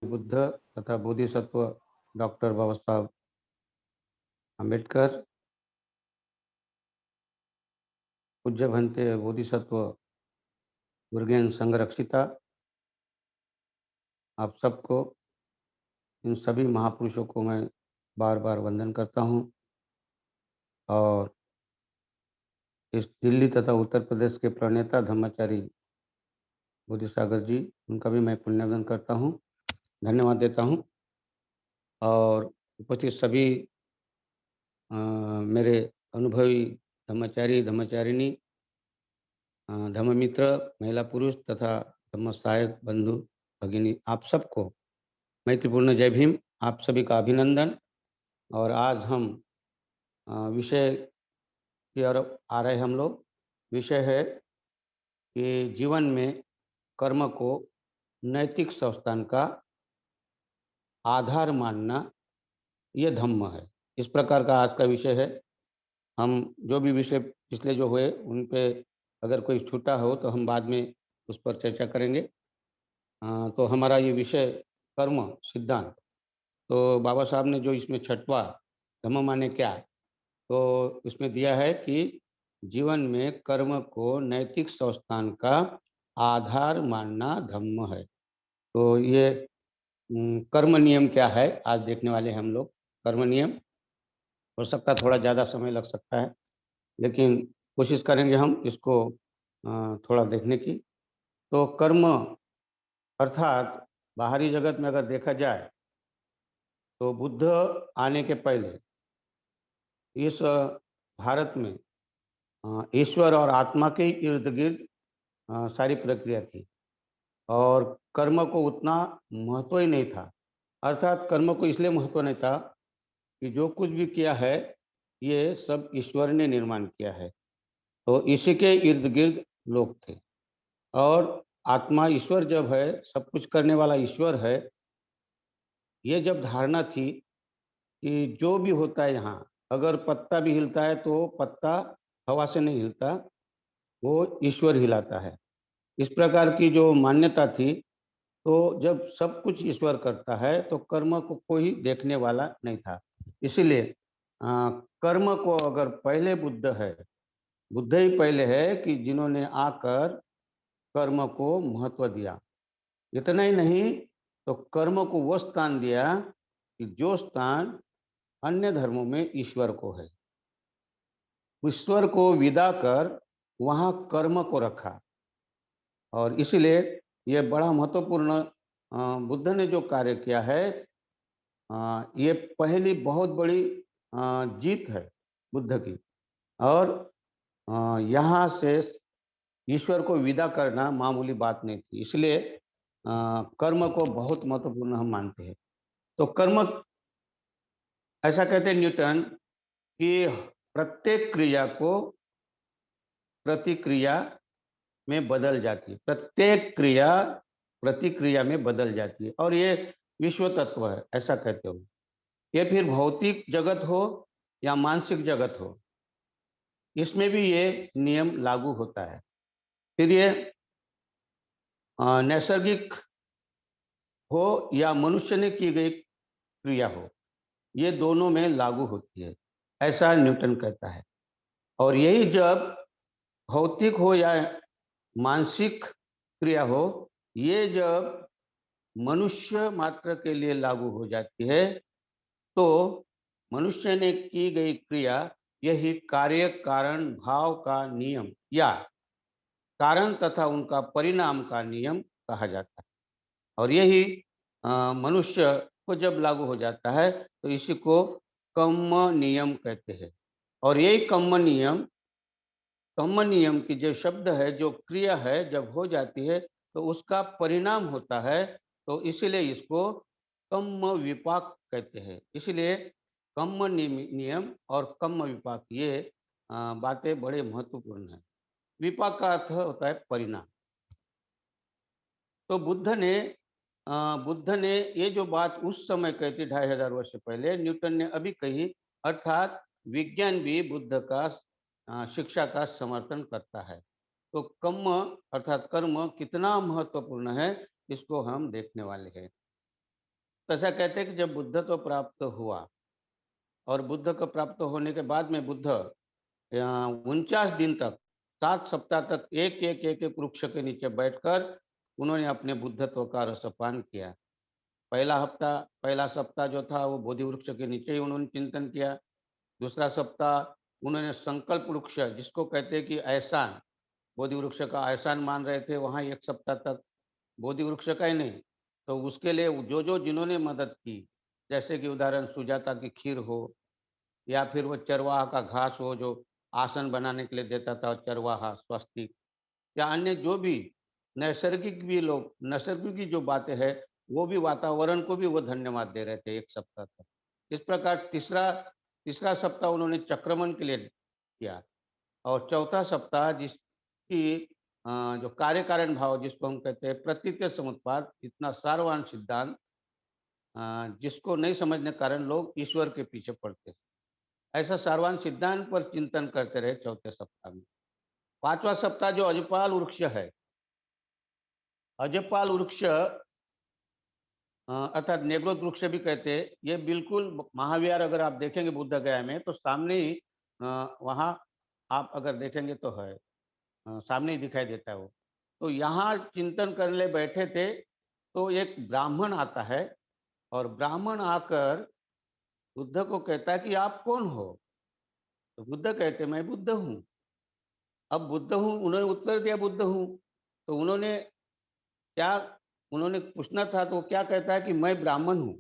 बुद्ध तथा बोधिसत्व डॉक्टर बाबा साहब अम्बेडकर, पूज्य भंते बोधिसत्व गुरगेन संघरक्षिता, आप सबको, इन सभी महापुरुषों को मैं बार बार वंदन करता हूँ और इस दिल्ली तथा उत्तर प्रदेश के प्रणेता धम्माचारी बोधिसागर जी, उनका भी मैं पुण्यवंदन करता हूँ, धन्यवाद देता हूँ। और उपस्थित सभी मेरे अनुभवी धम्मचारिणी, धम्ममित्र, महिला पुरुष तथा धम्म सहायक बंधु भगिनी, आप सबको मैत्रीपूर्ण जय भीम। आप सभी का अभिनंदन। और आज हम विषय की ओर आ रहे हम लोग। विषय है कि जीवन में कर्म को नैतिक संस्थान का आधार मानना, ये धम्म है। इस प्रकार का आज का विषय है। हम जो भी विषय पिछले जो हुए उन पे अगर कोई छूटा हो तो हम बाद में उस पर चर्चा करेंगे। तो हमारा ये विषय कर्म सिद्धांत, तो बाबा साहब ने जो इसमें छठवां धम्म माने क्या, तो इसमें दिया है कि जीवन में कर्म को नैतिक संस्थान का आधार मानना धम्म है। तो ये कर्म नियम क्या है, आज देखने वाले हैं हम लोग। कर्म नियम हो सकता है थोड़ा ज़्यादा समय लग सकता है, लेकिन कोशिश करेंगे हम इसको थोड़ा देखने की। तो कर्म अर्थात बाहरी जगत में अगर देखा जाए तो बुद्ध आने के पहले इस भारत में ईश्वर और आत्मा के इर्द गिर्द सारी प्रक्रिया थी और कर्म को उतना महत्व ही नहीं था। अर्थात कर्म को इसलिए महत्व नहीं था कि जो कुछ भी किया है ये सब ईश्वर ने निर्माण किया है, तो इसी के इर्द गिर्द लोग थे। और आत्मा ईश्वर जब है, सब कुछ करने वाला ईश्वर है, ये जब धारणा थी कि जो भी होता है यहाँ, अगर पत्ता भी हिलता है तो पत्ता हवा से नहीं हिलता, वो ईश्वर हिलाता है। इस प्रकार की जो मान्यता थी, तो जब सब कुछ ईश्वर करता है तो कर्म को कोई देखने वाला नहीं था। इसीलिए कर्म को अगर पहले बुद्ध है, बुद्ध ही पहले है कि जिन्होंने आकर कर्म को महत्व दिया। इतना ही नहीं, तो कर्म को वो स्थान दिया कि जो स्थान अन्य धर्मों में ईश्वर को है। ईश्वर को विदा कर वहाँ कर्म को रखा। और इसलिए ये बड़ा महत्वपूर्ण बुद्ध ने जो कार्य किया है, ये पहली बहुत बड़ी जीत है बुद्ध की। और यहाँ से ईश्वर को विदा करना मामूली बात नहीं थी, इसलिए कर्म को बहुत महत्वपूर्ण हम मानते हैं। तो कर्म, ऐसा कहते हैं न्यूटन कि प्रत्येक क्रिया को प्रतिक्रिया में बदल जाती है, प्रत्येक क्रिया प्रतिक्रिया में बदल जाती है, और ये विश्व तत्व है, ऐसा कहते हो। ये फिर भौतिक जगत हो या मानसिक जगत हो, इसमें भी ये नियम लागू होता है। फिर ये नैसर्गिक हो या मनुष्य ने की गई क्रिया हो, ये दोनों में लागू होती है, ऐसा न्यूटन कहता है। और यही जब भौतिक हो या मानसिक क्रिया हो, ये जब मनुष्य मात्र के लिए लागू हो जाती है, तो मनुष्य ने की गई क्रिया, यही कार्य कारण भाव का नियम या कारण तथा उनका परिणाम का नियम कहा जाता है। और यही मनुष्य को जब लागू हो जाता है तो इसी को कम्म नियम कहते हैं। और यही कम्म नियम की जो शब्द है, जो क्रिया है, जब हो जाती है तो उसका परिणाम होता है, तो इसीलिए इसको कम्म विपाक कहते हैं। इसलिए कम्म नियम और कम्म विपाक, ये बातें बड़े महत्वपूर्ण हैं। विपाक का अर्थ होता है परिणाम। तो बुद्ध ने ये जो बात उस समय कही थी 2500 वर्ष पहले, न्यूटन ने अभी कही। अर्थात विज्ञान भी बुद्ध का शिक्षा का समर्थन करता है। तो कर्म अर्थात कर्म कितना महत्वपूर्ण है, इसको हम देखने वाले हैं। ऐसा कहते हैं कि जब बुद्धत्व प्राप्त हुआ और बुद्ध को प्राप्त होने के बाद में बुद्ध 49 दिन तक 7 सप्ताह तक एक वृक्ष के नीचे बैठकर उन्होंने अपने बुद्धत्व का रसपान किया। पहला सप्ताह जो था वो बोधि वृक्ष के नीचे ही उन्होंने चिंतन किया। दूसरा सप्ताह उन्होंने संकल्प वृक्ष जिसको कहते हैं कि एहसान, बोधि वृक्ष का एहसान मान रहे थे, वहाँ 1 सप्ताह तक बोधि वृक्ष का ही नहीं, तो उसके लिए जो जिन्होंने मदद की, जैसे कि उदाहरण सुजाता की खीर हो या फिर वो चरवाहा का घास हो जो आसन बनाने के लिए देता था चरवाहा, स्वस्तिक या अन्य जो भी नैसर्गिक भी जो बातें हैं, वो भी वातावरण को भी वो धन्यवाद दे रहे थे 1 सप्ताह तक। इस प्रकार तीसरा तीसरा सप्ताह उन्होंने चक्रमण के लिए किया और चौथा सप्ताह जिसकी जो कार्य कारण भाव जिसको हम कहते हैं प्रतीत्य समुत्पाद, इतना सारवान सिद्धांत जिसको नहीं समझने के कारण लोग ईश्वर के पीछे पड़ते हैं। ऐसा सारवान सिद्धांत पर चिंतन करते रहे चौथे सप्ताह में। 5वां सप्ताह जो अजपाल वृक्ष है, अजपाल वृक्ष अर्थात नेग्रोध वृक्ष भी कहते हैं, ये बिल्कुल महाविहार अगर आप देखेंगे बुद्ध गया में तो सामने ही वहाँ आप अगर देखेंगे तो है, सामने ही दिखाई देता है वो। तो यहाँ चिंतन करने बैठे थे, तो एक ब्राह्मण आता है और ब्राह्मण आकर बुद्ध को कहता है कि आप कौन हो? तो बुद्ध कहते मैं बुद्ध हूँ। अब बुद्ध हूँ, उन्होंने उत्तर दिया बुद्ध हूँ। तो क्या उन्होंने पूछना था तो वो क्या कहता है कि मैं ब्राह्मण हूँ।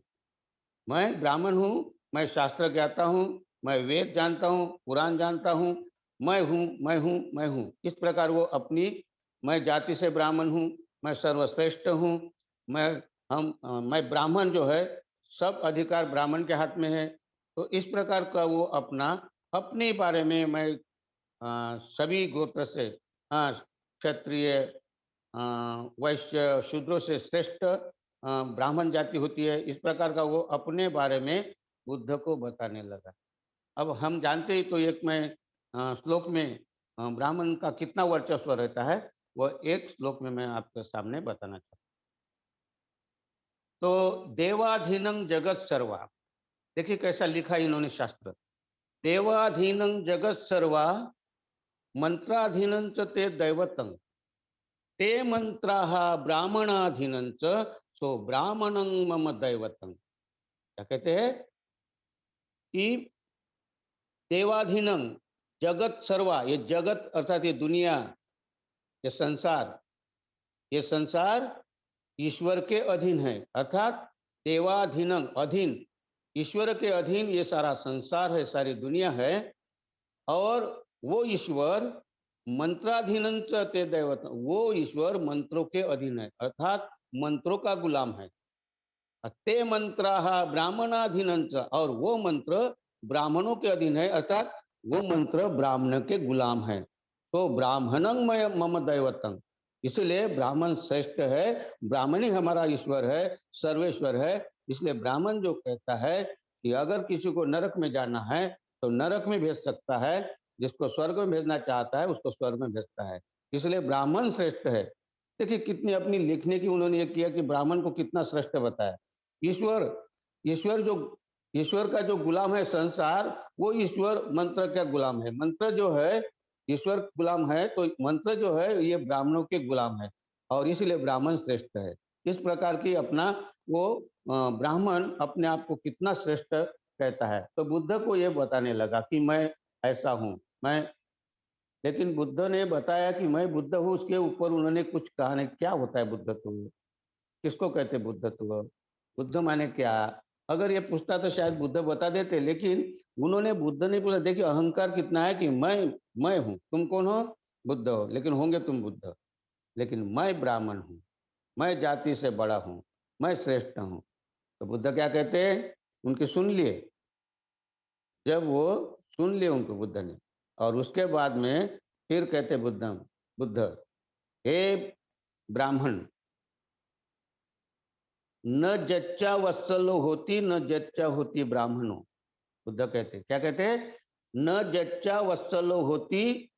मैं ब्राह्मण हूँ, मैं शास्त्र ज्ञाता हूँ, मैं वेद जानता हूँ, पुराण जानता हूँ, मैं हूँ, मैं हूँ, मैं हूँ। इस प्रकार वो अपनी मैं जाति से ब्राह्मण हूँ, मैं सर्वश्रेष्ठ हूँ, मैं ब्राह्मण जो है, सब अधिकार ब्राह्मण के हाथ में है। तो इस प्रकार का वो अपने बारे में मैं सभी गोत्र से क्षत्रिय वैश्य शूद्रों से श्रेष्ठ ब्राह्मण जाति होती है, इस प्रकार का वो अपने बारे में बुद्ध को बताने लगा। अब हम जानते ही तो एक में श्लोक में ब्राह्मण का कितना वर्चस्व रहता है, वो एक श्लोक में मैं आपके सामने बताना चाहता हूँ। तो देवाधीनं जगत सर्वा, देखिए कैसा लिखा इन्होंने शास्त्र। देवाधीनं जगत सर्वा मंत्राधीनं च ते दैवतं ते मंत्राः ब्राह्मणाधीनं च सो ब्राह्मणं मम दैवतं। क्या कहते हैं कि देवाधीनं जगत सर्वा, ये जगत अर्थात ये दुनिया, ये संसार, ये संसार ईश्वर के अधीन है, अर्थात देवाधीनं अधीन, ईश्वर के अधीन ये सारा संसार है, सारी दुनिया है। और वो ईश्वर मंत्राधीनं च ते दैवत, वो ईश्वर मंत्रों के अधीन है, अर्थात मंत्रों का गुलाम है। ते मंत्राः ब्राह्मणाधीनं च, और वो मंत्र ब्राह्मणों के अधीन है, अर्थात वो मंत्र ब्राह्मण के गुलाम है। तो ब्राह्मणं मय मम दैवतं, इसलिए ब्राह्मण श्रेष्ठ है, ब्राह्मण ही हमारा ईश्वर है, सर्वेश्वर है। इसलिए ब्राह्मण जो कहता है कि अगर किसी को नरक में जाना है तो नरक में भेज सकता है, जिसको स्वर्ग में भेजना चाहता है उसको स्वर्ग में भेजता है। इसलिए ब्राह्मण श्रेष्ठ है। देखिए कितनी अपनी लिखने की उन्होंने ये किया कि ब्राह्मण को कितना श्रेष्ठ बताया। ईश्वर ईश्वर जो ईश्वर का जो गुलाम है संसार, वो ईश्वर मंत्र का गुलाम है। मंत्र जो है ईश्वर गुलाम है, तो मंत्र जो है ये ब्राह्मणों के गुलाम है और इसलिए ब्राह्मण श्रेष्ठ है। इस प्रकार की अपना वो ब्राह्मण अपने आप को कितना श्रेष्ठ कहता है। तो बुद्ध को ये बताने लगा कि मैं ऐसा हूँ, मैं, लेकिन बुद्ध ने बताया कि मैं बुद्ध हूँ, उसके ऊपर उन्होंने कुछ कहा नहीं। क्या होता है बुद्धत्व, किसको कहते बुद्धत्व, बुद्ध माने क्या? अगर ये पूछता तो शायद बुद्ध बता देते, लेकिन बुद्ध ने पूछा। देखिए अहंकार कितना है कि मैं हूँ, तुम कौन हो? बुद्ध हो, लेकिन होंगे तुम बुद्ध, लेकिन मैं ब्राह्मण हूँ, मैं जाति से बड़ा हूँ, मैं श्रेष्ठ हूँ। तो बुद्ध क्या कहते हैं, उनके सुन लिए। जब वो सुन लिए उनको बुद्ध ने, और उसके बाद में फिर कहते बुद्ध, हे ब्राह्मण, न जच्चा वत्सलो होती, न जच्चा होती ब्राह्मणों। बुद्ध कहते क्या कहते हैं, न जच्चा वत्सलो होती,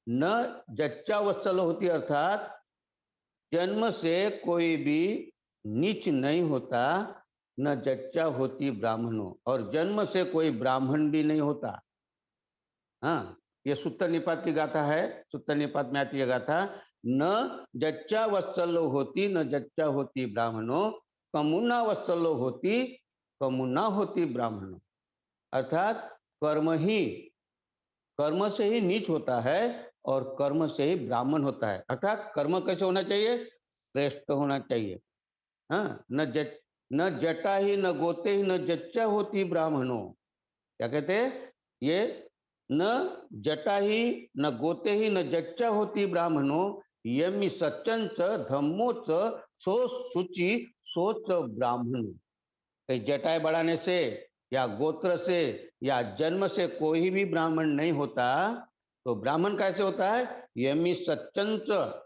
न जच्चा वत्सलो होती, अर्थात जन्म से कोई भी नीच नहीं होता, न जच्चा होती ब्राह्मणों, और जन्म से कोई ब्राह्मण भी नहीं होता। हाँ, ये सूत्र निपात की गाथा है। सूत्र निपात में आती है गाथा, न जच्चा वत्सलो होती, न जच्चा होती ब्राह्मणों, कमुना वत्सलो होती, कमुना होती ब्राह्मणों। अर्थात कर्म से ही नीच होता है और कर्म से ही ब्राह्मण होता है। अर्थात कर्म कैसे होना चाहिए? श्रेष्ठ होना चाहिए। हाँ, न जटा ही न गोते ही न जच्चा होती ब्राह्मणों। क्या कहते हैं? ये न जटा ही न गोते ही न जच्चा होती ब्राह्मणों, यमि सच्चन च धम्मो च सो शुचि सोच ब्राह्मण। कहीं जटाएं बढ़ाने से या गोत्र से या जन्म से कोई भी ब्राह्मण नहीं होता। तो ब्राह्मण कैसे होता है? यमि सच्चन च,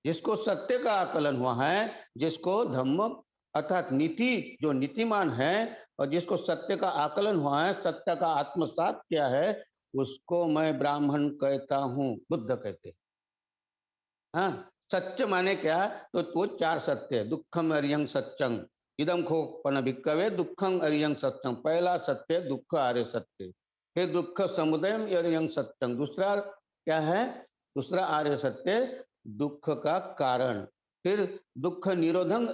जिसको सत्य का आकलन हुआ है, जिसको धम्म अर्थात नीति, जो नीतिमान है और जिसको सत्य का आकलन हुआ है, सत्य का आत्मसात किया है, उसको मैं ब्राह्मण कहता हूँ, बुद्ध कहते हैं। हाँ, सत्य माने क्या? तो वो चार सत्य है। दुखम अरियं सत्यं, इदम खोपन भिक्कवे दुखं अरियं सत्यं। पहला सत्य दुख आर्य सत्य, फिर दुख समुदयम अरियं सत्यं। दूसरा क्या है? दूसरा आर्य सत्य दुख का कारण, फिर दुख निरोधं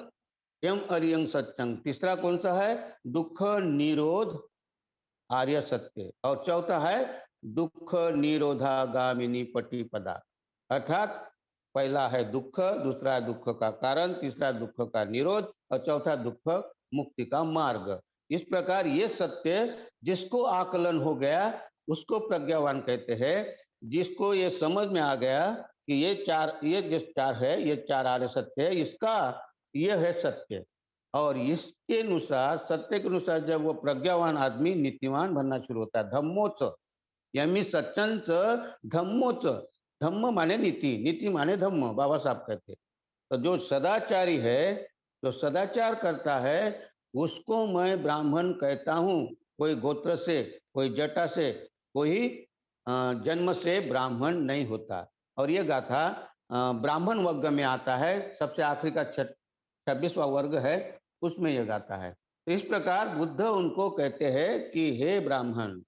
यम अरियं सत्यं। तीसरा कौन सा है? दुख निरोध आर्य सत्य। और चौथा है दुख निरोधागामिनी पटिपदा। अर्थात पहला है दुख, दूसरा है दुख का कारण, तीसरा दुख का निरोध और चौथा दुख मुक्ति का मार्ग। इस प्रकार ये सत्य जिसको आकलन हो गया उसको प्रज्ञावान कहते हैं। जिसको ये समझ में आ गया कि ये जो चार है, ये चार आर्य सत्य है, इसका ये है सत्य। और इसके अनुसार, सत्य के अनुसार, जब वो प्रज्ञावान आदमी नीतिवान बनना शुरू होता है। धम्मोच यमी सच्चंच धम्मोच। धम्म माने नीति, नीति माने धम्म, बाबा साहब कहते। तो जो सदाचारी है, जो सदाचार करता है, उसको मैं ब्राह्मण कहता हूँ। कोई गोत्र से, कोई जटा से, कोई जन्म से ब्राह्मण नहीं होता। और ये गाथा ब्राह्मण वर्ग में आता है, सबसे आखिरी का 26वां वर्ग है, उसमें यह गाता है। तो इस प्रकार बुद्ध उनको कहते हैं कि हे ब्राह्मण,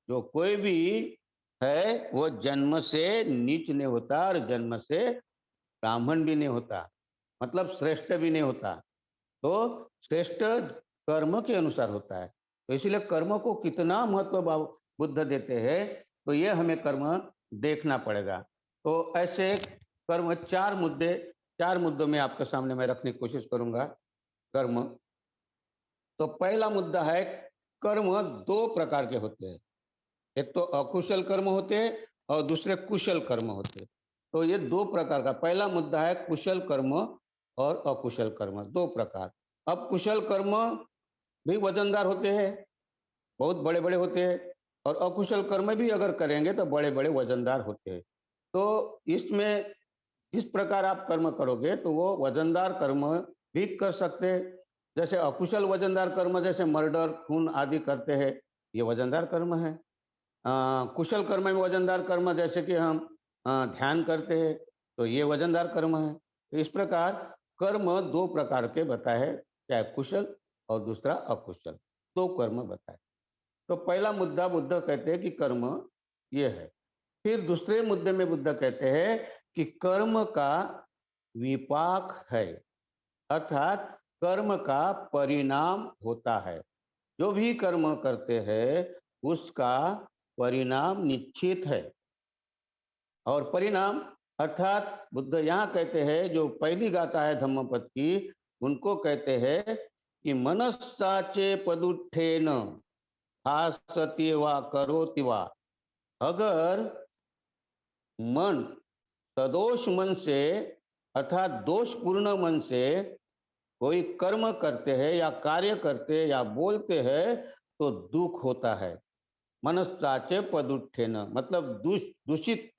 जो कोई भी है वो जन्म से नीच नहीं होता और जन्म से ब्राह्मण भी नहीं होता, मतलब श्रेष्ठ भी नहीं होता। तो श्रेष्ठ कर्म के अनुसार होता है। तो इसीलिए कर्म को कितना महत्व बुद्ध देते हैं, तो ये हमें कर्म देखना पड़ेगा। तो ऐसे कर्म चार मुद्दों में आपके सामने मैं रखने की कोशिश करूंगा। कर्म, तो पहला मुद्दा है, कर्म दो प्रकार के होते हैं। एक तो अकुशल कर्म होते हैं और दूसरे कुशल कर्म होते हैं। तो ये दो प्रकार का पहला मुद्दा है, कुशल कर्म और अकुशल कर्म, दो प्रकार। अब कुशल कर्म भी वजनदार होते हैं, बहुत बड़े बड़े होते हैं, और अकुशल कर्म भी अगर करेंगे तो बड़े बड़े वजनदार होते हैं। तो इसमें जिस प्रकार आप कर्म करोगे तो वो वजनदार कर्म भी कर सकते हैं। जैसे अकुशल वजनदार कर्म, जैसे मर्डर, खून आदि करते हैं, ये वजनदार कर्म है। कुशल कर्म में वजनदार कर्म जैसे कि हम ध्यान करते हैं, तो ये वजनदार कर्म है। तो इस प्रकार कर्म दो प्रकार के बताए हैं, चाहे कुशल और दूसरा अकुशल, दो कर्म बताए। तो पहला मुद्दा बुद्ध कहते हैं कि कर्म ये है। फिर दूसरे मुद्दे में बुद्ध कहते हैं कि कर्म का विपाक है, अर्थात कर्म का परिणाम होता है। जो भी कर्म करते हैं उसका परिणाम निश्चित है। और परिणाम अर्थात बुद्ध यहाँ कहते हैं, जो पहली गाथा है धम्मपद की, उनको कहते हैं कि मनस्साचे पदुत्थेन हासति वा करोति वा। अगर मन सदोष मन से, अर्थात दोषपूर्ण मन से कोई कर्म करते हैं या कार्य करते हैं या बोलते हैं तो दुख होता है। मनस्साचे पदुत्थेन मतलब दूषित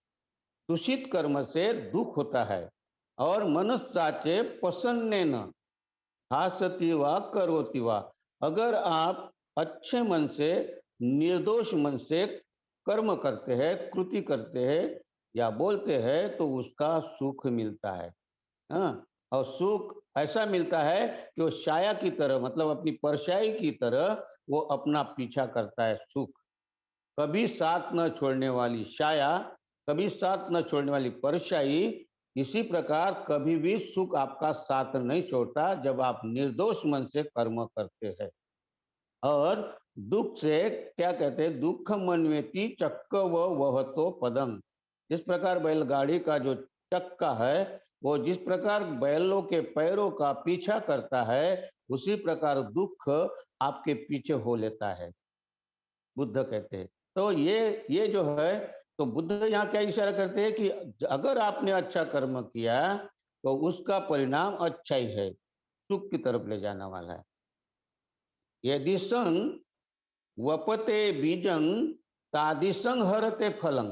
दूषित कर्म से दुख होता है। और मनस्साचे प्रसन्नेन हासति वा करोति वा। अगर आप अच्छे मन से, निर्दोष मन से कर्म करते हैं, कृति करते हैं या बोलते हैं तो उसका सुख मिलता है। हाँ, और सुख ऐसा मिलता है कि वो छाया की तरह, मतलब अपनी परछाई की तरह वो अपना पीछा करता है सुख। कभी साथ न छोड़ने वाली छाया, कभी साथ न छोड़ने वाली परछाई, इसी प्रकार कभी भी सुख आपका साथ नहीं छोड़ता जब आप निर्दोष मन से कर्म करते हैं। और दुख से क्या कहते हैं, दुख मनवेति चक्क व वह तो पदम। जिस प्रकार बैलगाड़ी का जो चक्का है वो जिस प्रकार बैलों के पैरों का पीछा करता है, उसी प्रकार दुख आपके पीछे हो लेता है, बुद्ध कहते हैं। तो ये जो है, तो बुद्ध यहाँ क्या इशारा करते हैं कि अगर आपने अच्छा कर्म किया तो उसका परिणाम अच्छा ही है, सुख की तरफ ले जाने वाला है। यदि संग वपते बीजं तादिसं हरते फलं।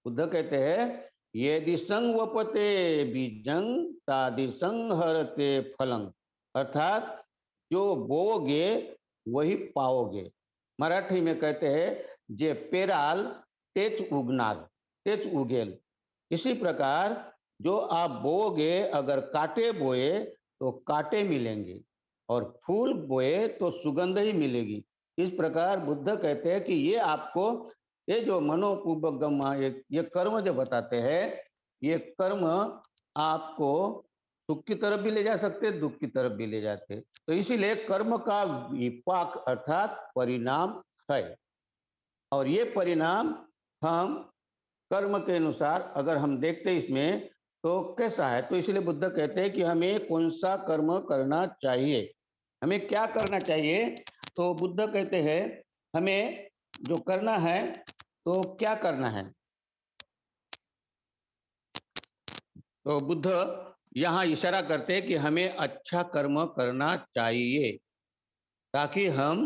बुद्ध कहते हैं यदि संग वपते बीजं तादिसं हरते फलं, अर्थात जो बोओगे वही पाओगे। मराठी में कहते हैं जे पेराल तेच उगनार, तेच उगेल। इसी प्रकार जो आप बोओगे, अगर कांटे बोए तो कांटे मिलेंगे, और फूल बोए तो सुगंध ही मिलेगी। इस प्रकार बुद्ध कहते हैं कि ये आपको, ये जो मनोपुबगम, ये कर्म जो बताते हैं, ये कर्म आपको सुख की तरफ भी ले जा सकते, दुख की तरफ भी ले जाते। तो इसीलिए कर्म का विपाक अर्थात परिणाम है, और ये परिणाम हम कर्म के अनुसार अगर हम देखते इसमें तो कैसा है, तो इसलिए बुद्ध कहते हैं कि हमें कौन सा कर्म करना चाहिए, हमें क्या करना चाहिए। तो बुद्ध कहते हैं हमें जो करना है, तो क्या करना है। तो बुद्ध यहाँ इशारा करते हैं कि हमें अच्छा कर्म करना चाहिए ताकि हम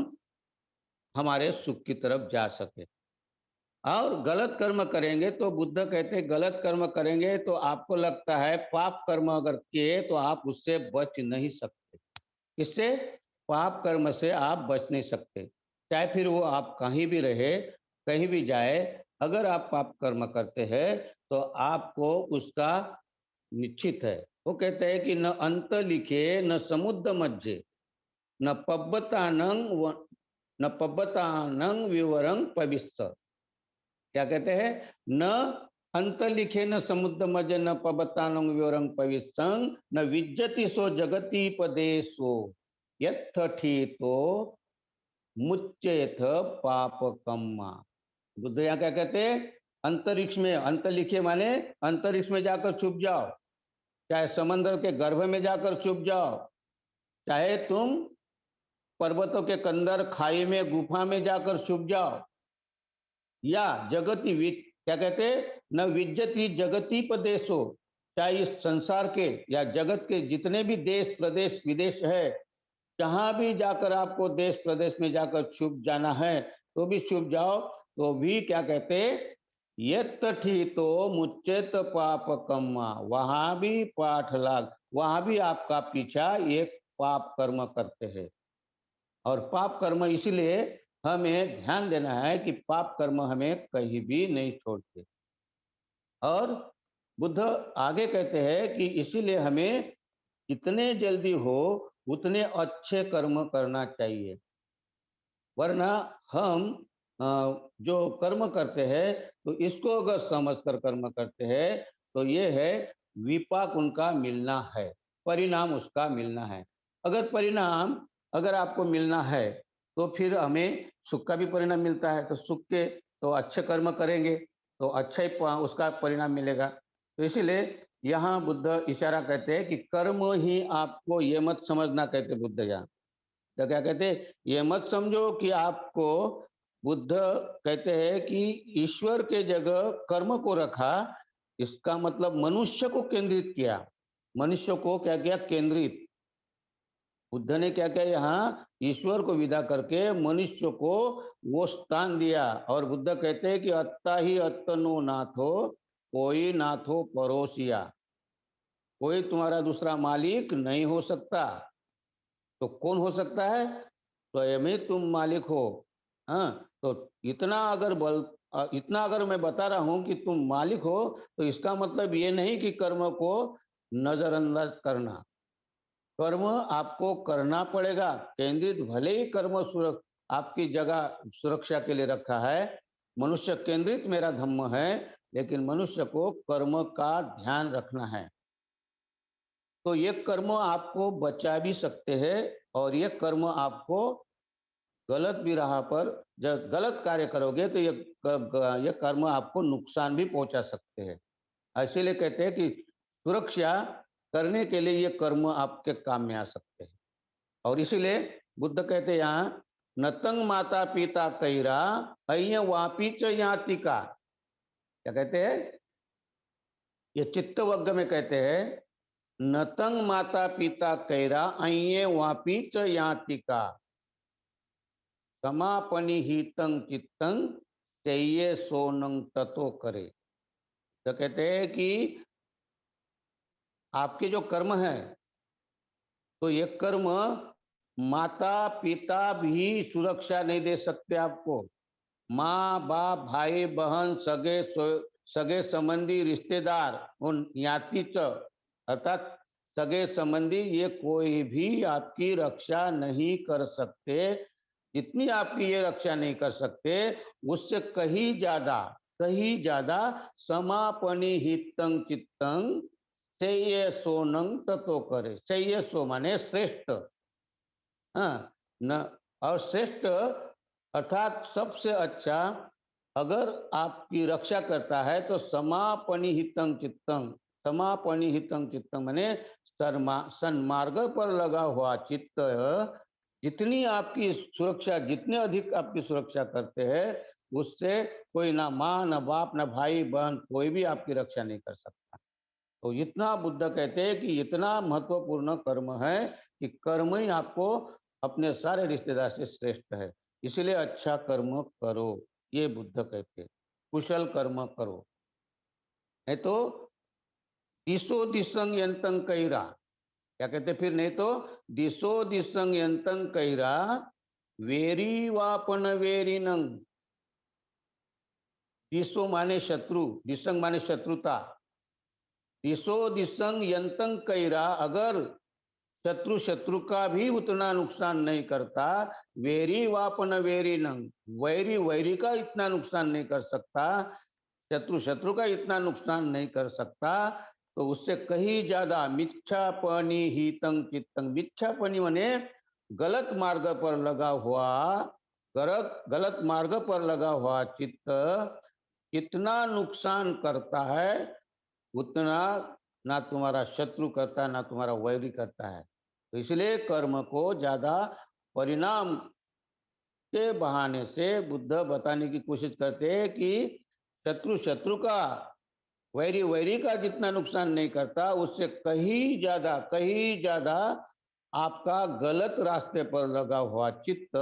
हमारे सुख की तरफ जा सके। और गलत कर्म करेंगे तो बुद्ध कहते हैं गलत कर्म करेंगे तो आपको लगता है पाप कर्म अगर किए तो आप उससे बच नहीं सकते। इससे पाप कर्म से आप बच नहीं सकते, चाहे फिर वो आप कहीं भी रहे, कहीं भी जाए। अगर आप पाप कर्म करते हैं तो आपको उसका निश्चित है। वो कहते हैं कि न अंत लिखे न समुद्र मज्जे न पब्बतानंग न पब्बतानंग विवरंग पवित्र। क्या कहते हैं, न अंत लिखे न समुद्र मज न पबतानंग विवरंग पवित्रंग न विज्जति सो जगति पदेशो यत्थठी तो मुच्चेथ पाप कम्मा। बुद्ध यहाँ क्या कहते हैं, अंतरिक्ष में, अंत लिखे माने अंतरिक्ष में जाकर छुप जाओ, चाहे समंदर के गर्भ में जाकर छुप जाओ, चाहे तुम पर्वतों के कंदर खाई में गुफा में जाकर छुप जाओ, या जगति क्या कहते हैं, न विज्जति जगति प्रदेशो, चाहे इस संसार के या जगत के जितने भी देश प्रदेश विदेश है, जहां भी जाकर आपको देश प्रदेश में जाकर छुप जाना है तो भी छुप जाओ, तो भी क्या कहते, यत्थठी तो मुच्चेत पाप कम्मा, वहां भी पाठ लाग, वहां भी आपका पीछा ये पाप कर्म करते हैं। और पाप कर्म इसलिए हमें ध्यान देना है कि पाप कर्म हमें कहीं भी नहीं छोड़ते। और बुद्ध आगे कहते हैं कि इसीलिए हमें जितने जल्दी हो उतने अच्छे कर्म करना चाहिए, वरना हम जो कर्म करते हैं तो इसको अगर समझकर कर्म करते हैं तो ये है विपाक उनका मिलना है, परिणाम उसका मिलना है। अगर परिणाम अगर आपको मिलना है तो फिर हमें सुख का भी परिणाम मिलता है, तो सुख के तो अच्छे कर्म करेंगे तो अच्छा ही उसका परिणाम मिलेगा। तो इसीलिए यहाँ बुद्ध इशारा कहते हैं कि कर्म ही आपको, ये मत समझना कहते बुद्ध यहाँ, तो क्या कहते हैं, ये मत समझो कि आपको, बुद्ध कहते हैं कि ईश्वर के जगह कर्म को रखा, इसका मतलब मनुष्य को केंद्रित किया, मनुष्य को क्या किया, केंद्रित। बुद्ध ने क्या किया, यहाँ ईश्वर को विदा करके मनुष्य को वो स्थान दिया। और बुद्ध कहते हैं कि अत्ता ही अत्तनो नाथो, कोई नाथो परोसिया, कोई तुम्हारा दूसरा मालिक नहीं हो सकता। तो कौन हो सकता है, स्वयं ही तुम मालिक हो। हाँ, तो इतना अगर मैं बता रहा हूं कि तुम मालिक हो, तो इसका मतलब ये नहीं कि कर्म को नजरअंदाज करना। कर्म आपको करना पड़ेगा, केंद्रित भले ही कर्म आपकी जगह सुरक्षा के लिए रखा है, मनुष्य केंद्रित मेरा धम्म है, लेकिन मनुष्य को कर्म का ध्यान रखना है। तो ये कर्म आपको बचा भी सकते हैं और ये कर्म आपको गलत भी राह पर जब गलत कार्य करोगे तो ये कर्म आपको नुकसान भी पहुंचा सकते हैं। इसीलिए कहते हैं कि सुरक्षा करने के लिए ये कर्म आपके काम में आ सकते हैं। और इसीलिए बुद्ध कहते हैं यहाँ नतंग माता पिता कैरा अय्य वापी च यातिका। क्या कहते हैं? ये चित्तवग्ग में कहते हैं नतंग माता पिता कैरा अय्य वापी च यातिका समापनि हितं चित्तं चाहिए सोनंग ततो करे। तो कहते हैं कि आपके जो कर्म है, तो ये कर्म माता पिता भी सुरक्षा नहीं दे सकते आपको। माँ बाप भाई बहन सगे संबंधी रिश्तेदार उन ज्ञाति अर्थात सगे संबंधी ये कोई भी आपकी रक्षा नहीं कर सकते। जितनी आपकी ये रक्षा नहीं कर सकते उससे कहीं ज्यादा समापनी हितं चित्तं से ये सोनंग ततो करे। से ये सो माने श्रेष्ठ। हाँ न, और श्रेष्ठ अर्थात सबसे अच्छा अगर आपकी रक्षा करता है तो समापनी हितं चित्तं। समापनी हितं चित्तं माने सन्मार्ग पर लगा हुआ चित्त जितनी आपकी सुरक्षा, जितने अधिक आपकी सुरक्षा करते हैं उससे कोई ना माँ ना बाप ना भाई बहन कोई भी आपकी रक्षा नहीं कर सकता। तो इतना बुद्ध कहते हैं कि इतना महत्वपूर्ण कर्म है कि कर्म ही आपको अपने सारे रिश्तेदार से श्रेष्ठ है। इसलिए अच्छा कर्म करो, ये बुद्ध कहते हैं। कुशल कर्म करो, नहीं तो दिशो दिशंग यंतं कैरा। क्या कहते फिर? नहीं तो दिशो दिशंग यंतं कैरा वेरी वापन वेरी नंग। दिशो माने शत्रु, दिशंग माने शत्रुता। दिशो दिशंग यंतं कैरा, अगर शत्रु का भी उतना नुकसान नहीं करता, वेरी वापन वेरी नंग, वैरी का इतना नुकसान नहीं कर सकता, शत्रु का इतना नुकसान नहीं कर सकता, तो उससे कहीं ज्यादा मिच्छापनी हितं चित्तं। मिच्छापनी माने गलत मार्ग पर लगा हुआ, गलत मार्ग पर लगा हुआ चित्त कितना नुकसान करता है उतना ना तुम्हारा शत्रु करता है ना तुम्हारा वैरी करता है। तो इसलिए कर्म को ज्यादा परिणाम के बहाने से बुद्ध बताने की कोशिश करते हैं कि शत्रु का, वैरी का जितना नुकसान नहीं करता उससे कहीं ज्यादा आपका गलत रास्ते पर लगा हुआ चित्त,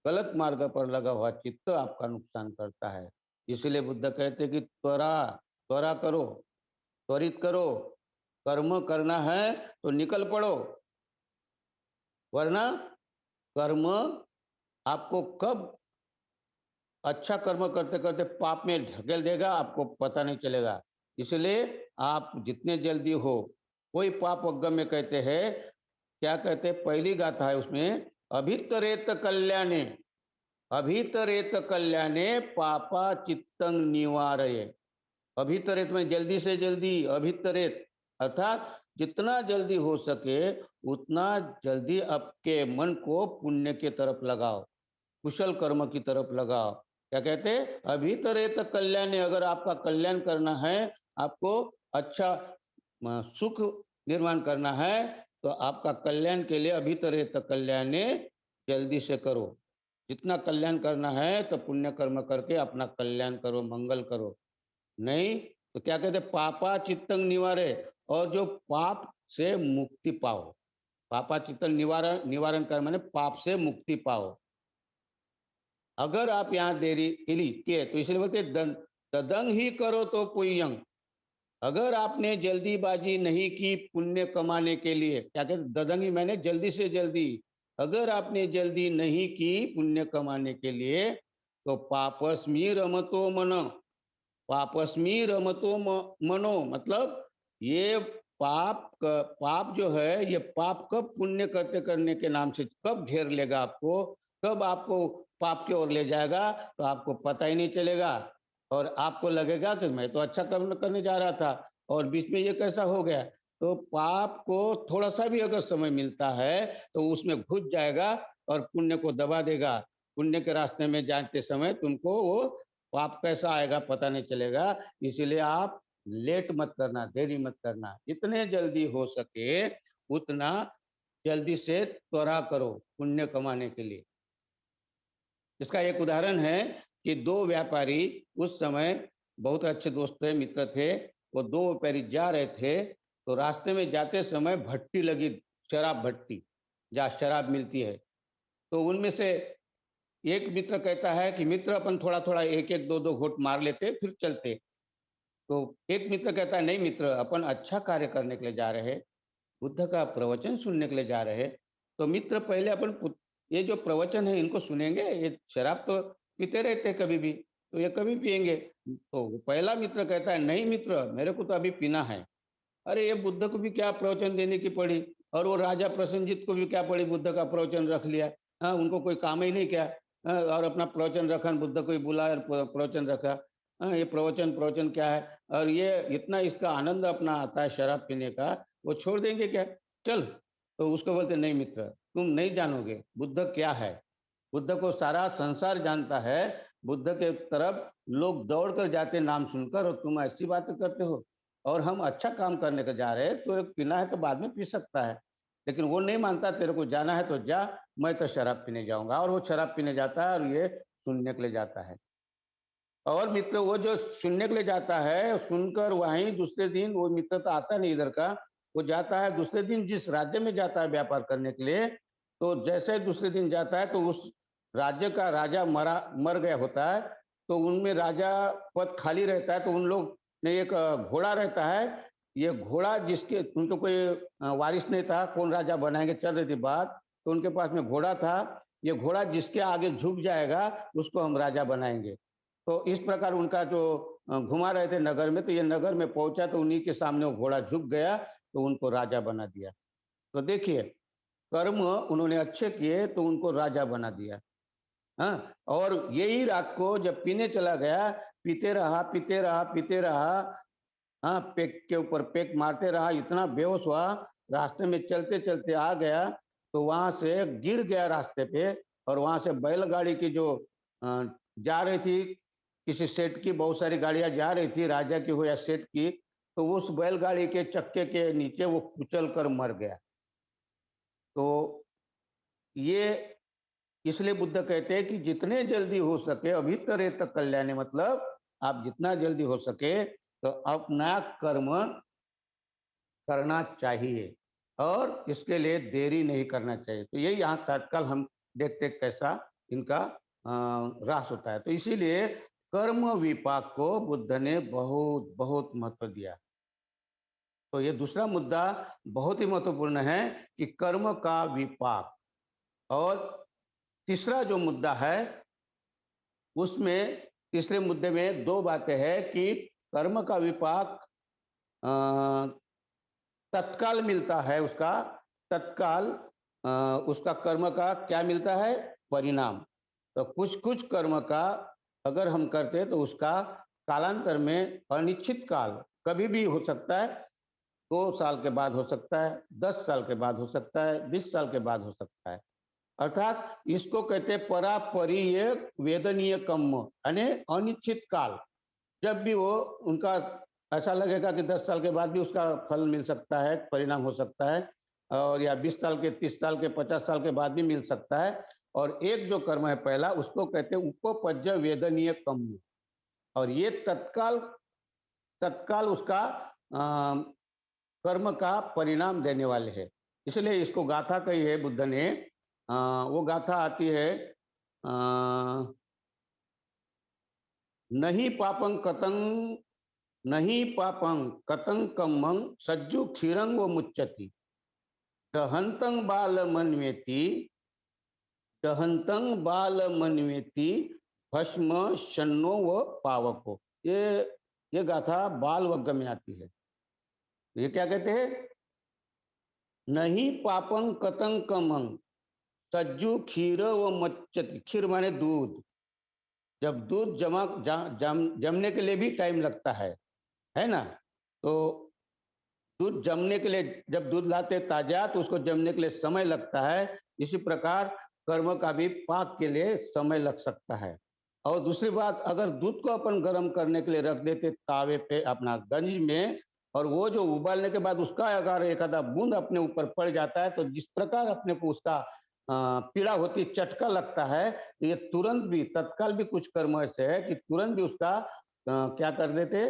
गलत मार्ग पर लगा हुआ चित्त आपका नुकसान करता है। इसलिए बुद्ध कहते हैं कि त्वरा करो, त्वरित करो, कर्म करना है तो निकल पड़ो, वरना कर्म आपको कब अच्छा कर्म करते करते पाप में ढकेल देगा आपको पता नहीं चलेगा। इसलिए आप जितने जल्दी हो, कोई पाप वग्गम में कहते हैं, क्या कहते हैं, पहली गाथा है उसमें, अभितरेत कल्याणे, अभितरेत कल्याणे पापा चित्तं निवारये। अभितरेत में जल्दी से जल्दी, अभितरेत अर्थात जितना जल्दी हो सके उतना जल्दी आपके मन को पुण्य की तरफ लगाओ, कुशल कर्म की तरफ लगाओ। क्या कहते हैं? अभितरेत कल्याण, अगर आपका कल्याण करना है, आपको अच्छा सुख निर्माण करना है, तो आपका कल्याण के लिए अभितरेत कल्याण जल्दी से करो। जितना कल्याण करना है तो पुण्य कर्म करके अपना कल्याण करो, मंगल करो। नहीं तो क्या कहते, पापा चित्तंग निवारे, और जो पाप से मुक्ति पाओ। पापा चित्तंग निवारण कर माने पाप से मुक्ति पाओ। अगर आप यहाँ देरी किए तो इसलिए बोलते ददंग ही करो तो पुण्यंग। अगर आपने जल्दीबाजी नहीं की पुण्य कमाने के लिए, क्या कहते ददंगी मैंने जल्दी से जल्दी, अगर आपने जल्दी नहीं की पुण्य कमाने के लिए तो पापस्मी रमतो मन, पापस्मी रमतो मनो, मतलब ये पाप जो है, ये पाप कब पुण्य करते करने के नाम से कब घेर लेगा आपको, कब आपको पाप की ओर ले जाएगा, तो आपको पता ही नहीं चलेगा। और आपको लगेगा कि मैं तो अच्छा कर्म करने जा रहा था और बीच में ये कैसा हो गया। तो पाप को थोड़ा-सा भी अगर समय मिलता है, तो उसमें घुस जाएगा और पुण्य को दबा देगा। पुण्य के रास्ते में जाते समय तुमको वो पाप कैसा आएगा पता नहीं चलेगा। इसीलिए आप लेट मत करना, देरी मत करना। जितने जल्दी हो सके उतना जल्दी से त्वरा करो पुण्य कमाने के लिए। इसका एक उदाहरण है कि 2 व्यापारी उस समय बहुत अच्छे दोस्त थे, मित्र थे। वो 2 व्यापारी जा रहे थे, तो रास्ते में जाते समय भट्टी लगी, शराब भट्टी, जहाँ शराब मिलती है। तो उनमें से एक मित्र कहता है कि मित्र अपन थोड़ा-थोड़ा 1-1, 2-2 घूँट मार लेते, फिर चलते। तो एक मित्र कहता है, नहीं मित्र, अपन अच्छा कार्य करने के लिए जा रहे हैं, बुद्ध का प्रवचन सुनने के लिए जा रहे हैं। तो मित्र पहले अपन ये जो प्रवचन है इनको सुनेंगे, ये शराब तो पीते रहते हैं कभी भी, तो ये कभी पिएँगे। तो पहला मित्र कहता है, नहीं मित्र, मेरे को तो अभी पीना है। अरे ये बुद्ध को भी क्या प्रवचन देने की पड़ी, और वो राजा प्रसेनजीत को भी क्या पड़ी बुद्ध का प्रवचन रख लिया। हाँ, उनको कोई काम ही नहीं क्या। और अपना प्रवचन रखा, बुद्ध को ही बुलाया और प्रवचन रखा। हाँ, ये प्रवचन प्रवचन क्या है, और ये इतना इसका आनंद अपना आता है शराब पीने का, वो छोड़ देंगे क्या। चल। तो उसको बोलते, नहीं मित्र, तुम नहीं जानोगे बुद्ध क्या है। बुद्ध को सारा संसार जानता है। बुद्ध के तरफ लोग दौड़ कर जाते नाम सुनकर, और तुम ऐसी बातें करते हो। और हम अच्छा काम करने को जा रहे हैं, तो पीना है तो बाद में पी सकता है। लेकिन वो नहीं मानता, तेरे को जाना है तो जा, मैं तो शराब पीने जाऊँगा, और वो शराब पीने जाता है और ये सुनने के लिए जाता है। और मित्र वो जो सुनने के लिए जाता है, सुनकर वहीं दूसरे दिन वो मित्र तो आता नहीं इधर का, वो जाता है दूसरे दिन जिस राज्य में जाता है व्यापार करने के लिए, तो जैसे दूसरे दिन जाता है तो उस राज्य का राजा मर गया होता है, तो उनमें राजा पद खाली रहता है, तो उन लोग में एक घोड़ा रहता है। ये घोड़ा जिसके उनको कोई वारिस नहीं था, कौन राजा बनाएँगे चल रही थी बात, तो उनके पास में घोड़ा था। ये घोड़ा जिसके आगे झुक जाएगा, उसको हम राजा बनाएँगे। तो इस प्रकार उनका जो घुमा रहे थे नगर में, तो ये नगर में पहुंचा तो उन्हीं के सामने वो घोड़ा झुक गया, तो उनको राजा बना दिया। तो देखिए, कर्म उन्होंने अच्छे किए तो उनको राजा बना दिया। हाँ, और यही रात को जब पीने चला गया, पीते रहा पीते रहा पीते रहा। हाँ, पेक के ऊपर पेक मारते रहा, इतना बेहोश हुआ, रास्ते में चलते चलते आ गया, तो वहां से गिर गया रास्ते पे। और वहां से बैलगाड़ी की जो अ, जा रही थी, किसी सेठ की बहुत सारी गाड़ियां जा रही थी, राजा की हो या सेठ की, तो उस बैलगाड़ी के चक्के के नीचे वो कुचल कर मर गया। तो ये इसलिए बुद्ध कहते हैं कि जितने जल्दी हो सके अभितरेत कल्याणी, मतलब आप जितना जल्दी हो सके तो अपना कर्म करना चाहिए, और इसके लिए देरी नहीं करना चाहिए। तो ये यहाँ तत्काल हम देखते हैं कैसा इनका ह्रास होता है। तो इसीलिए कर्म विपाक को बुद्ध ने बहुत बहुत महत्व दिया। तो ये दूसरा मुद्दा बहुत ही महत्वपूर्ण है कि कर्म का विपाक। और तीसरा जो मुद्दा है उसमें, तीसरे मुद्दे में दो बातें हैं कि कर्म का विपाक अ, तत्काल मिलता है उसका, तत्काल उसका कर्म का क्या मिलता है, परिणाम। तो कुछ-कुछ कर्म का अगर हम करते हैं तो उसका कालांतर में अनिश्चित काल कभी भी हो सकता है, 2 साल के बाद हो सकता है, 10 साल के बाद हो सकता है, 20 साल के बाद हो सकता है। अर्थात इसको कहते हैं परापरीय वेदनीय कर्म, यानी अनिश्चित काल। जब भी वो उनका ऐसा लगेगा कि 10 साल के बाद भी उसका फल मिल सकता है, परिणाम हो सकता है, और या 20 साल के, 30 साल के, 50 साल के बाद भी मिल सकता है। और एक जो कर्म है पहला, उसको कहते हैं उपपज्ज वेदनीय कर्म, और ये तत्काल तत्काल उसका कर्म का परिणाम देने वाले हैं। इसलिए इसको गाथा कही है बुद्ध ने। वो गाथा आती है, अ, नहीं पापं कतं नहीं पापं कतं कम्मं सज्जु क्षीरं वो मुच्यति, दहंतं बालमन्वेति, दहंतं बालमन्वेति, भस्म शन्नो व पावको। ये गाथा बाल वग्ग में आती है। ये क्या कहते हैं? नहीं पापं कतं कमं सज्जु क्षीर व मच्चति। क्षीर माने दूध। जब दूध जमने के लिए भी टाइम लगता है ना? तो दूध जमने के लिए, जब दूध लाते ताजा तो उसको जमने के लिए समय लगता है। इसी प्रकार कर्म का भी पाक के लिए समय लग सकता है। और दूसरी बात, अगर दूध को अपन गर्म करने के लिए रख देते तावे पे अपना गंज में, और वो जो उबालने के बाद उसका अगर एक आधा बूंद अपने ऊपर पड़ जाता है, तो जिस प्रकार अपने को उसका पीड़ा होती, चटका लगता है, तो ये तुरंत भी तत्काल भी कुछ कर्म ऐसे है कि तुरंत भी उसका क्या कर देते,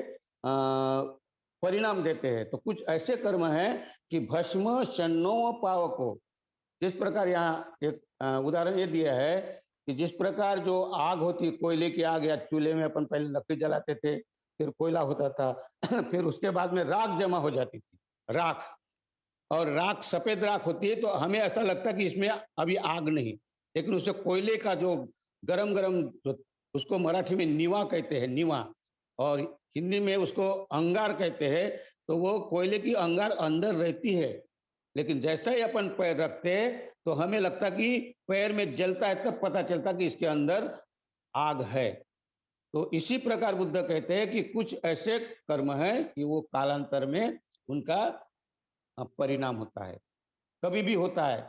परिणाम देते हैं। तो कुछ ऐसे कर्म हैं कि भस्म शन्नो पावको। जिस प्रकार यहाँ एक उदाहरण ये दिया है कि जिस प्रकार जो आग होती, कोयले की आग या चूल्हे में अपन पहले लकड़ी जलाते थे, फिर कोयला होता था फिर उसके बाद में राख जमा हो जाती थी, राख। और राख सफेद राख होती है, तो हमें ऐसा लगता है कि इसमें अभी आग नहीं, लेकिन उसे कोयले का जो गरम गरम जो, उसको मराठी में नीवा कहते हैं, नीवा, और हिंदी में उसको अंगार कहते हैं। तो वो कोयले की अंगार अंदर रहती है, लेकिन जैसा ही अपन पैर रखते हैं तो हमें लगता कि पैर में जलता है, तब पता चलता कि इसके अंदर आग है। तो इसी प्रकार बुद्ध कहते हैं कि कुछ ऐसे कर्म हैं कि वो कालांतर में उनका परिणाम होता है। कभी भी होता है,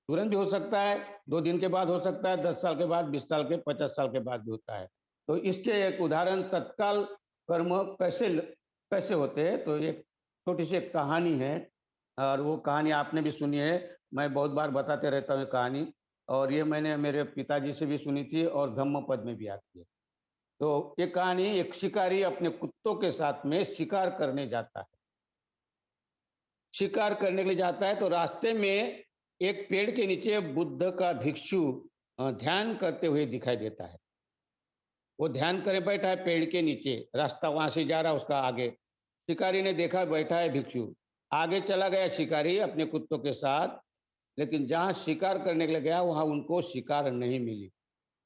तुरंत भी हो सकता है, 2 दिन के बाद हो सकता है, 10 साल के बाद, 20 साल के, 50 साल के बाद भी होता है। तो इसके एक उदाहरण तत्काल कर्म कैसे कैसे होते हैं, तो एक छोटी सी कहानी है, और वो कहानी आपने भी सुनी है। मैं बहुत बार बताते रहता हूँ कहानी, और ये मैंने मेरे पिताजी से भी सुनी थी और धम्मपद में भी आती है। तो ये कहानी, एक शिकारी अपने कुत्तों के साथ में शिकार करने जाता है। शिकार करने के लिए जाता है, तो रास्ते में एक पेड़ के नीचे बुद्ध का भिक्षु ध्यान करते हुए दिखाई देता है। वो ध्यान करे बैठा है पेड़ के नीचे, रास्ता वहां से जा रहा है उसका आगे। शिकारी ने देखा बैठा है भिक्षु, आगे चला गया शिकारी अपने कुत्तों के साथ, लेकिन जहां शिकार करने के लिए गया वहां उनको शिकार नहीं मिली।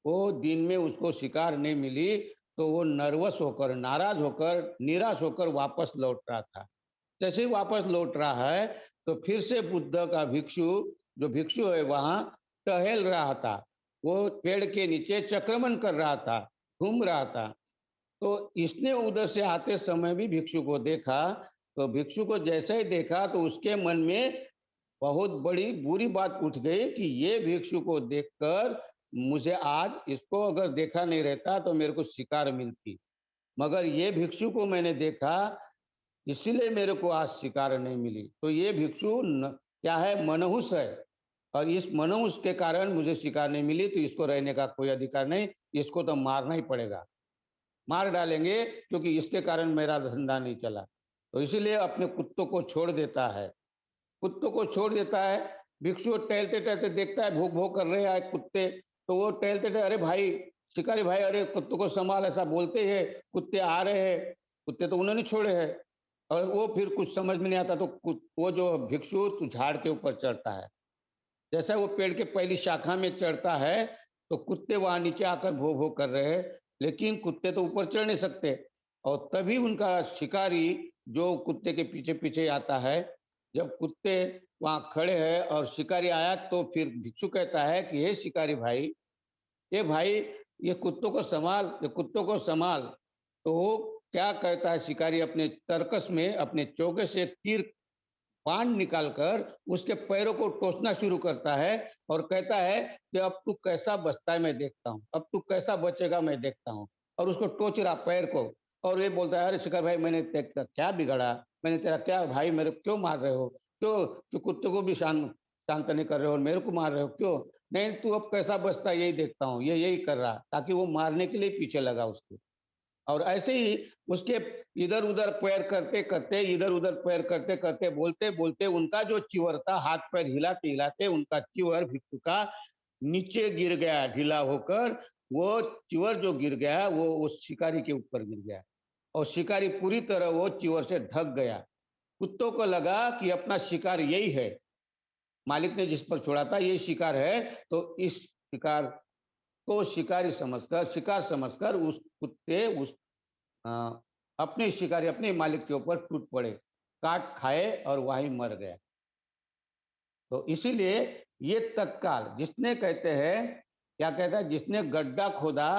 वो दिन में उसको शिकार नहीं मिली, तो वो नर्वस होकर, नाराज होकर, निराश होकर वापस लौट रहा था। जैसे ही वापस लौट रहा है, तो फिर से बुद्ध का भिक्षु, जो भिक्षु है वहां टहल रहा था, वो पेड़ के नीचे चक्रमण कर रहा था, घूम रहा था। तो इसने उधर से आते समय भी भिक्षु को देखा। तो भिक्षु को जैसे ही देखा तो उसके मन में बहुत बड़ी बुरी बात उठ गई कि ये भिक्षु को देखकर मुझे आज, इसको अगर देखा नहीं रहता तो मेरे को शिकार मिलती, मगर ये भिक्षु को मैंने देखा, इसीलिए मेरे को आज शिकार नहीं मिली। तो ये भिक्षु क्या है, मनहूस है, और इस मनहूस के कारण मुझे शिकार नहीं मिली, तो इसको रहने का कोई अधिकार नहीं, इसको तो मारना ही पड़ेगा, मार डालेंगे, क्योंकि इसके कारण मेरा धंधा नहीं चला। तो इसीलिए अपने कुत्तों को छोड़ देता है, कुत्तों को छोड़ देता है। भिक्षु टहलते टहलते देखता है भूख भूख कर रहे हैं कुत्ते, तो वो टहलते टहलते, अरे भाई शिकारी भाई, अरे कुत्तों को संभाल, ऐसा बोलते हैं, कुत्ते आ रहे हैं, कुत्ते तो उन्होंने छोड़े हैं। और वो फिर कुछ समझ में नहीं आता, तो वो जो भिक्षु तो झाड़ के ऊपर चढ़ता है। जैसा वो पेड़ के पहली शाखा में चढ़ता है, तो कुत्ते वहां नीचे आकर भो भो कर रहे हैं, लेकिन कुत्ते तो ऊपर चढ़ नहीं सकते। और तभी उनका शिकारी जो कुत्ते के पीछे पीछे आता है, जब कुत्ते वहां खड़े हैं और शिकारी आया, तो फिर भिक्षु कहता है कि हे शिकारी भाई, ये भाई, ये कुत्तों को संभाल, ये कुत्तों को संभाल। तो वो क्या कहता है शिकारी, अपने तरकस में अपने चौके से तीर बाण निकालकर उसके पैरों को टोचना शुरू करता है, और कहता है कि अब तू कैसा बचता है मैं देखता हूँ, अब तू कैसा बचेगा मैं देखता हूँ। और उसको टोच रहा पैर को, और ये बोलता है, अरे शिकार भाई, मैंने तेरा क्या बिगाड़ा, मैंने तेरा क्या, भाई मेरे क्यों मार रहे हो, क्यों, तो कुत्ते को भी शांत शांत नहीं कर रहे हो और मेरे को मार रहे हो क्यों? नहीं, तू अब कैसा बचता है यही देखता हूँ, ये यही कर रहा, ताकि वो मारने के लिए पीछे लगा उसके। और ऐसे ही उसके इधर उधर पैर करते करते, इधर उधर पैर करते करते, बोलते बोलते, उनका जो चिवर था, हाथ पैर हिलाते हिलाते उनका चिवर भिक्षु का नीचे गिर गया ढीला होकर। वो चिवर जो गिर गया वो उस शिकारी के ऊपर गिर गया, और शिकारी पूरी तरह वो चिवर से ढक गया। कुत्तों को लगा कि अपना शिकार यही है, मालिक ने जिस पर छोड़ा था यही शिकार है। तो इस शिकार को शिकारी समझकर, शिकार समझकर उस कुत्ते उस अ, अपने शिकारी अपने मालिक के ऊपर टूट पड़े। काट खाए और वहीं मर गया। तो इसीलिए ये तत्काल, जिसने कहते हैं, क्या कहता है, जिसने गड्ढा खोदा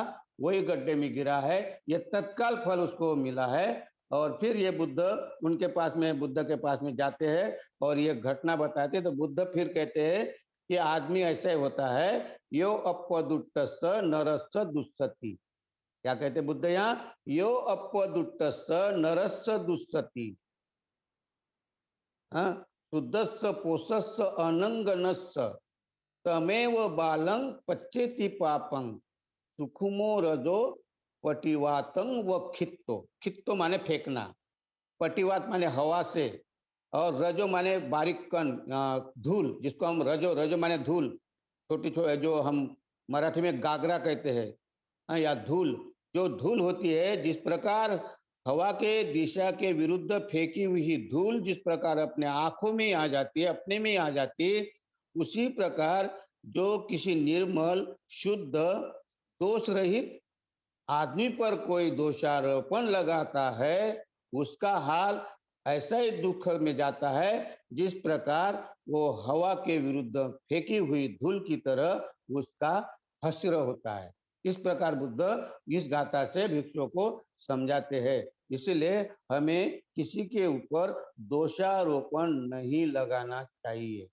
वही गड्ढे में गिरा है, ये तत्काल फल उसको मिला है। और फिर ये बुद्ध उनके पास में, बुद्ध के पास में जाते हैं और ये घटना बताते हैं। तो बुद्ध फिर कहते हैं कि आदमी ऐसे होता है, यो अपदुट्टस्स नरस्स दुस्सति। क्या कहते बुद्ध यहाँ, यो अपदुट्टस्स नरस्स दुस्सति, हाँ, शुद्धस्स पोषस्स अनंगनस्स तमेव बालं पच्चेति पापं सुखुमो रजो पटिवातं व खित्तो। खित्तो माने फेंकना, पटिवात माने हवा से, और रजो माने बारीक कण, धूल, जिसको हम रजो, रजो माने धूल, छोटी छोटी, जो हम मराठी में गागरा कहते हैं, हाँ, या धूल। जो धूल होती है, जिस प्रकार हवा के दिशा के विरुद्ध फेंकी हुई धूल जिस प्रकार अपने आंखों में आ जाती है, अपने में आ जाती है, उसी प्रकार जो किसी निर्मल, शुद्ध, दोष रहित आदमी पर कोई दोषारोपण लगाता है, उसका हाल ऐसा ही दुख में जाता है जिस प्रकार वो हवा के विरुद्ध फेंकी हुई धूल की तरह उसका हश्र होता है। इस प्रकार बुद्ध इस गाथा से भिक्षुओं को समझाते हैं। इसलिए हमें किसी के ऊपर दोषारोपण नहीं लगाना चाहिए।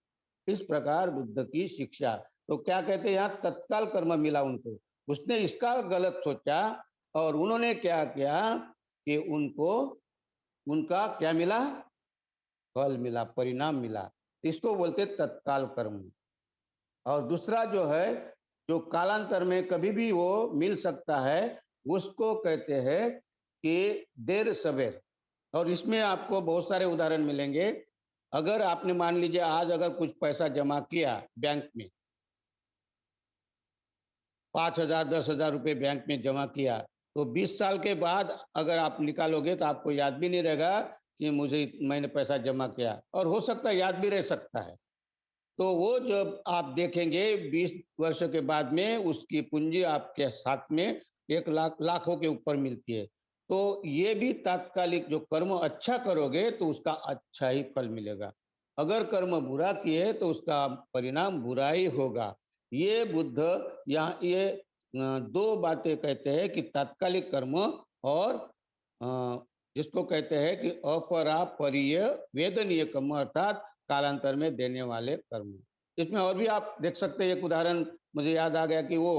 इस प्रकार बुद्ध की शिक्षा। तो क्या कहते हैं यहाँ, तत्काल कर्म मिला उनको, उसने इसका गलत सोचा और उन्होंने क्या किया कि उनको उनका क्या मिला, फल मिला, परिणाम मिला। इसको बोलते तत्काल कर्म। और दूसरा जो है, जो कालांतर में कभी भी वो मिल सकता है, उसको कहते हैं कि देर सवेर। और इसमें आपको बहुत सारे उदाहरण मिलेंगे। अगर आपने मान लीजिए आज अगर कुछ पैसा जमा किया बैंक में, 5,000 10,000 रुपये बैंक में जमा किया, तो 20 साल के बाद अगर आप निकालोगे तो आपको याद भी नहीं रहेगा कि मैंने पैसा जमा किया, और हो सकता है याद भी रह सकता है। तो वो जब आप देखेंगे 20 वर्ष के बाद में उसकी पूंजी आपके साथ में 1 लाख लाखों के ऊपर मिलती है। तो ये भी तात्कालिक, जो कर्म अच्छा करोगे तो उसका अच्छा ही फल मिलेगा, अगर कर्म बुरा किए तो उसका परिणाम बुरा ही होगा। ये बुद्ध यहाँ ये 2 बातें कहते हैं कि तात्कालिक कर्म और जिसको कहते हैं कि अपरापरीय वेदनीय कर्म, अर्थात कालांतर में देने वाले कर्म। इसमें और भी आप देख सकते हैं। एक उदाहरण मुझे याद आ गया कि वो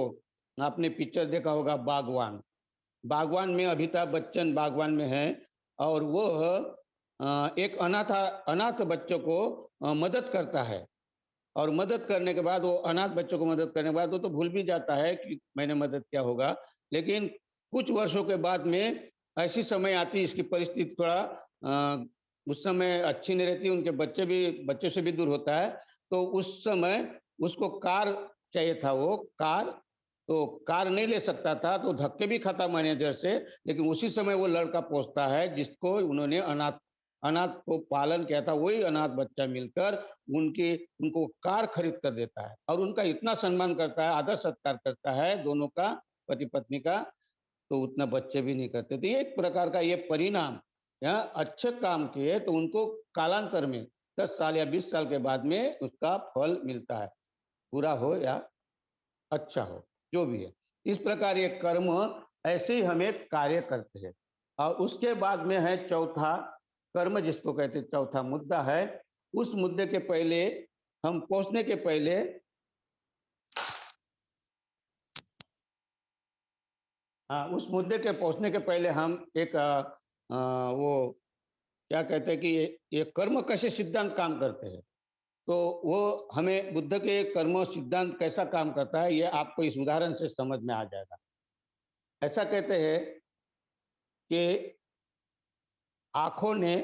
आपने पिक्चर देखा होगा बागवान। बागवान में अमिताभ बच्चन बागवान में है, और वो एक अनाथ बच्चों को मदद करता है। और मदद करने के बाद, वो अनाथ बच्चों को मदद करने के बाद वो तो भूल भी जाता है कि मैंने मदद किया होगा। लेकिन कुछ वर्षों के बाद में ऐसी समय आती, इसकी परिस्थिति थोड़ा उस समय अच्छी नहीं रहती, उनके बच्चे से भी दूर होता है। तो उस समय उसको कार चाहिए था, वो कार, तो कार नहीं ले सकता था, तो धक्के भी खाता मैनेजर से। लेकिन उसी समय वो लड़का पहुंचता है जिसको उन्होंने अनाथ अनाथ को पालन किया था, वही अनाथ बच्चा मिलकर उनको कार खरीद कर देता है, और उनका इतना सम्मान करता है, आदर सत्कार करता है दोनों का, पति पत्नी का। तो उतना बच्चे भी नहीं करते। तो ये एक प्रकार का ये परिणाम, यहाँ अच्छे काम किए तो उनको कालांतर में 10 साल या 20 साल के बाद में उसका फल मिलता है, बुरा हो या अच्छा हो, जो भी है। इस प्रकार ये कर्म ऐसे ही हमें कार्य करते हैं। और उसके बाद में है चौथा कर्म, जिसको कहते हैं चौथा मुद्दा है। उस मुद्दे के पहले हम पहुंचने के पहले, हाँ, उस मुद्दे के पहुंचने के पहले हम एक वो क्या कहते हैं कि ये कर्म कैसे सिद्धांत काम करते हैं। तो वो हमें बुद्ध के कर्म सिद्धांत कैसा काम करता है, ये आपको इस उदाहरण से समझ में आ जाएगा। ऐसा कहते हैं कि आंखों ने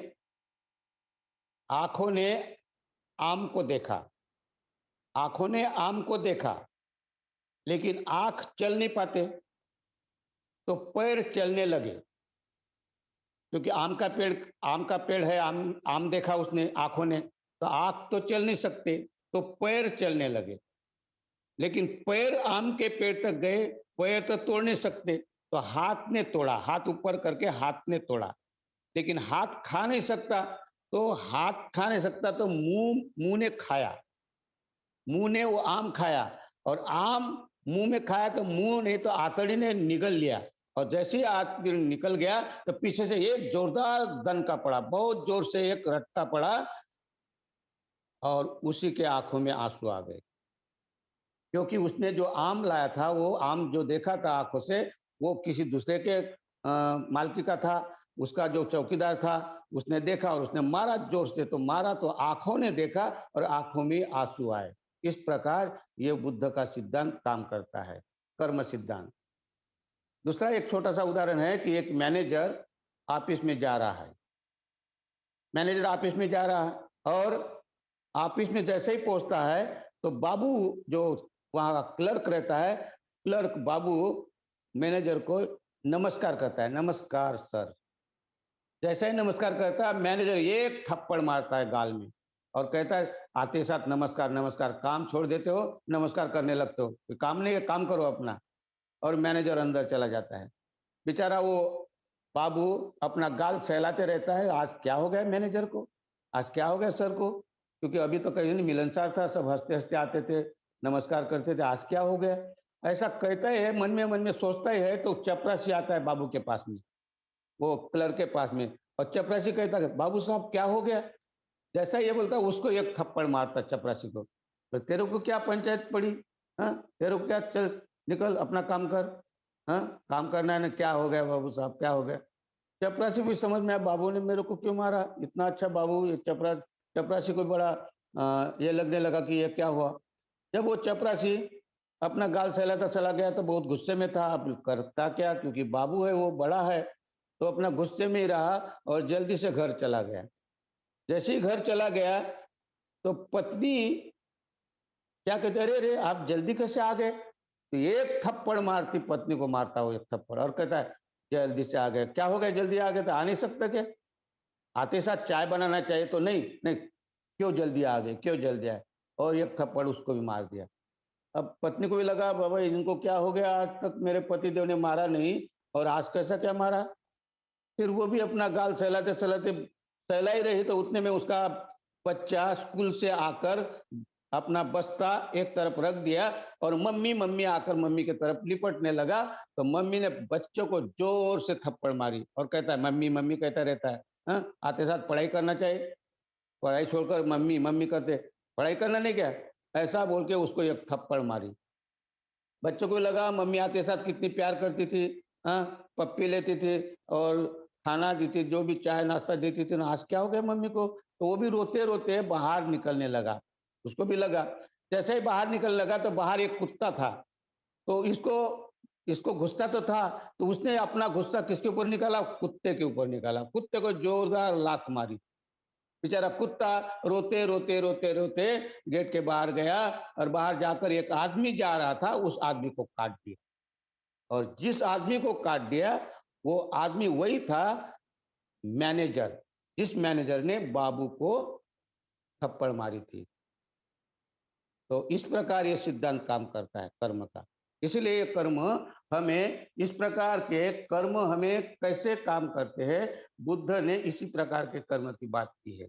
आंखों ने आम को देखा, आंखों ने आम को देखा, लेकिन आंख चल नहीं पाते, तो पैर चलने लगे। क्योंकि आम का पेड़ है, आम आम देखा उसने आंखों ने, तो आंख तो चल नहीं सकते, तो पैर चलने लगे। लेकिन पैर आम के पेड़ तक गए, पैर तो तोड़ नहीं सकते, तो हाथ ने तोड़ा, हाथ ऊपर करके हाथ ने तोड़ा। लेकिन हाथ खा नहीं सकता, तो हाथ खा नहीं सकता, तो मुंह मुंह ने खाया, मुंह ने वो आम खाया, और आम मुंह में खाया तो मुंह नहीं तो आतड़ी ने निगल लिया, और जैसे ही आतड़ी निकल गया तो पीछे से एक जोरदार दनका पड़ा, बहुत जोर से एक रट्टा पड़ा, और उसी के आंखों में आंसू आ गए, क्योंकि उसने जो आम लाया था, वो आम जो देखा था आंखों से, वो किसी दूसरे के मालकी का था। उसका जो चौकीदार था, उसने देखा और उसने मारा जोर से, तो मारा तो आंखों ने देखा और आंखों में आंसू आए। इस प्रकार ये बुद्ध का सिद्धांत काम करता है, कर्म सिद्धांत। दूसरा एक छोटा सा उदाहरण है कि एक मैनेजर ऑफिस में जा रहा है, मैनेजर ऑफिस में जा रहा है, और ऑफिस में जैसे ही पहुंचता है तो बाबू जो वहाँ का क्लर्क रहता है, क्लर्क बाबू मैनेजर को नमस्कार करता है, नमस्कार सर। जैसे ही नमस्कार करता है, मैनेजर एक थप्पड़ मारता है गाल में, और कहता है आते ही साथ नमस्कार नमस्कार, काम छोड़ देते हो, नमस्कार करने लगते हो, काम नहीं है, काम करो अपना। और मैनेजर अंदर चला जाता है। बेचारा वो बाबू अपना गाल सहलाते रहता है, आज क्या हो गया मैनेजर को, आज क्या हो गया सर को, क्योंकि अभी तो कहीं नहीं मिलनसार था, सब हंसते हंसते आते थे, नमस्कार करते थे, आज क्या हो गया। ऐसा कहता ही है, मन में सोचता ही है, तो चपरासी आता है बाबू के पास में, वो क्लर्क के पास में, और चपरासी कहता है बाबू साहब क्या हो गया। जैसा ये बोलता है, उसको एक थप्पड़ मारता चपरासी को, तो तेरे को क्या पंचायत पड़ी, हाँ तेरे को क्या, चल निकल अपना काम कर, हाँ काम करना है ना, क्या हो गया बाबू साहब क्या हो गया। चपरासी भी समझ में आया, बाबू ने मेरे को क्यों मारा, इतना अच्छा बाबू, ये चपरासी को बड़ा ये लगने लगा कि ये क्या हुआ। जब वो चपरासी अपना गाल सहलाता चला गया तो बहुत गुस्से में था, अब करता क्या, क्योंकि बाबू है वो बड़ा है, तो अपना गुस्से में ही रहा और जल्दी से घर चला गया। जैसे ही घर चला गया तो पत्नी क्या कहते, अरे अरे आप जल्दी कैसे आ गए, तो एक थप्पड़ मारती, पत्नी को मारता हो एक थप्पड़, और कहता है जल्दी से आ गए, क्या हो गया जल्दी आ गए, तो आ नहीं सकता क्या, आते साथ चाय बनाना चाहिए, तो नहीं नहीं, क्यों जल्दी आ गए, क्यों जल्दी आए, और एक थप्पड़ उसको भी मार दिया। अब पत्नी को भी लगा बाबा इनको क्या हो गया, आज तक मेरे पति देव ने मारा नहीं, और आज कैसा क्या मारा। फिर वो भी अपना गाल सहलाते सहलाते सहला ही रही, तो उतने में उसका बच्चा स्कूल से आकर अपना बस्ता एक तरफ रख दिया, और मम्मी मम्मी आकर मम्मी की तरफ लिपटने लगा, तो मम्मी ने बच्चों को जोर से थप्पड़ मारी, और कहता है मम्मी मम्मी कहता रहता है, हाँ आते साथ पढ़ाई करना चाहिए, पढ़ाई छोड़कर मम्मी मम्मी करते, पढ़ाई करना नहीं क्या, ऐसा बोल के उसको एक थप्पड़ मारी। बच्चों को लगा मम्मी आते साथ कितनी प्यार करती थी, हाँ पप्पी लेती थी और खाना देती, जो भी चाय नाश्ता देती थी ना, आज क्या हो गया मम्मी को, तो वो भी रोते रोते बाहर निकलने लगा। उसको भी लगा, जैसे ही बाहर निकलने लगा तो बाहर एक कुत्ता था, तो इसको इसको गुस्सा तो था, तो उसने अपना गुस्सा किसके ऊपर निकाला, कुत्ते के ऊपर निकाला, कुत्ते को जोरदार लात मारी। बेचारा कुत्ता रोते रोते रोते रोते गेट के बाहर गया, और बाहर जाकर एक आदमी जा रहा था, उस आदमी को काट दिया, और जिस आदमी को काट दिया वो आदमी वही था मैनेजर, जिस मैनेजर ने बाबू को थप्पड़ मारी थी। तो इस प्रकार ये सिद्धांत काम करता है कर्म का। इसलिए ये कर्म हमें, इस प्रकार के कर्म हमें कैसे काम करते हैं, बुद्ध ने इसी प्रकार के कर्म की बात की है।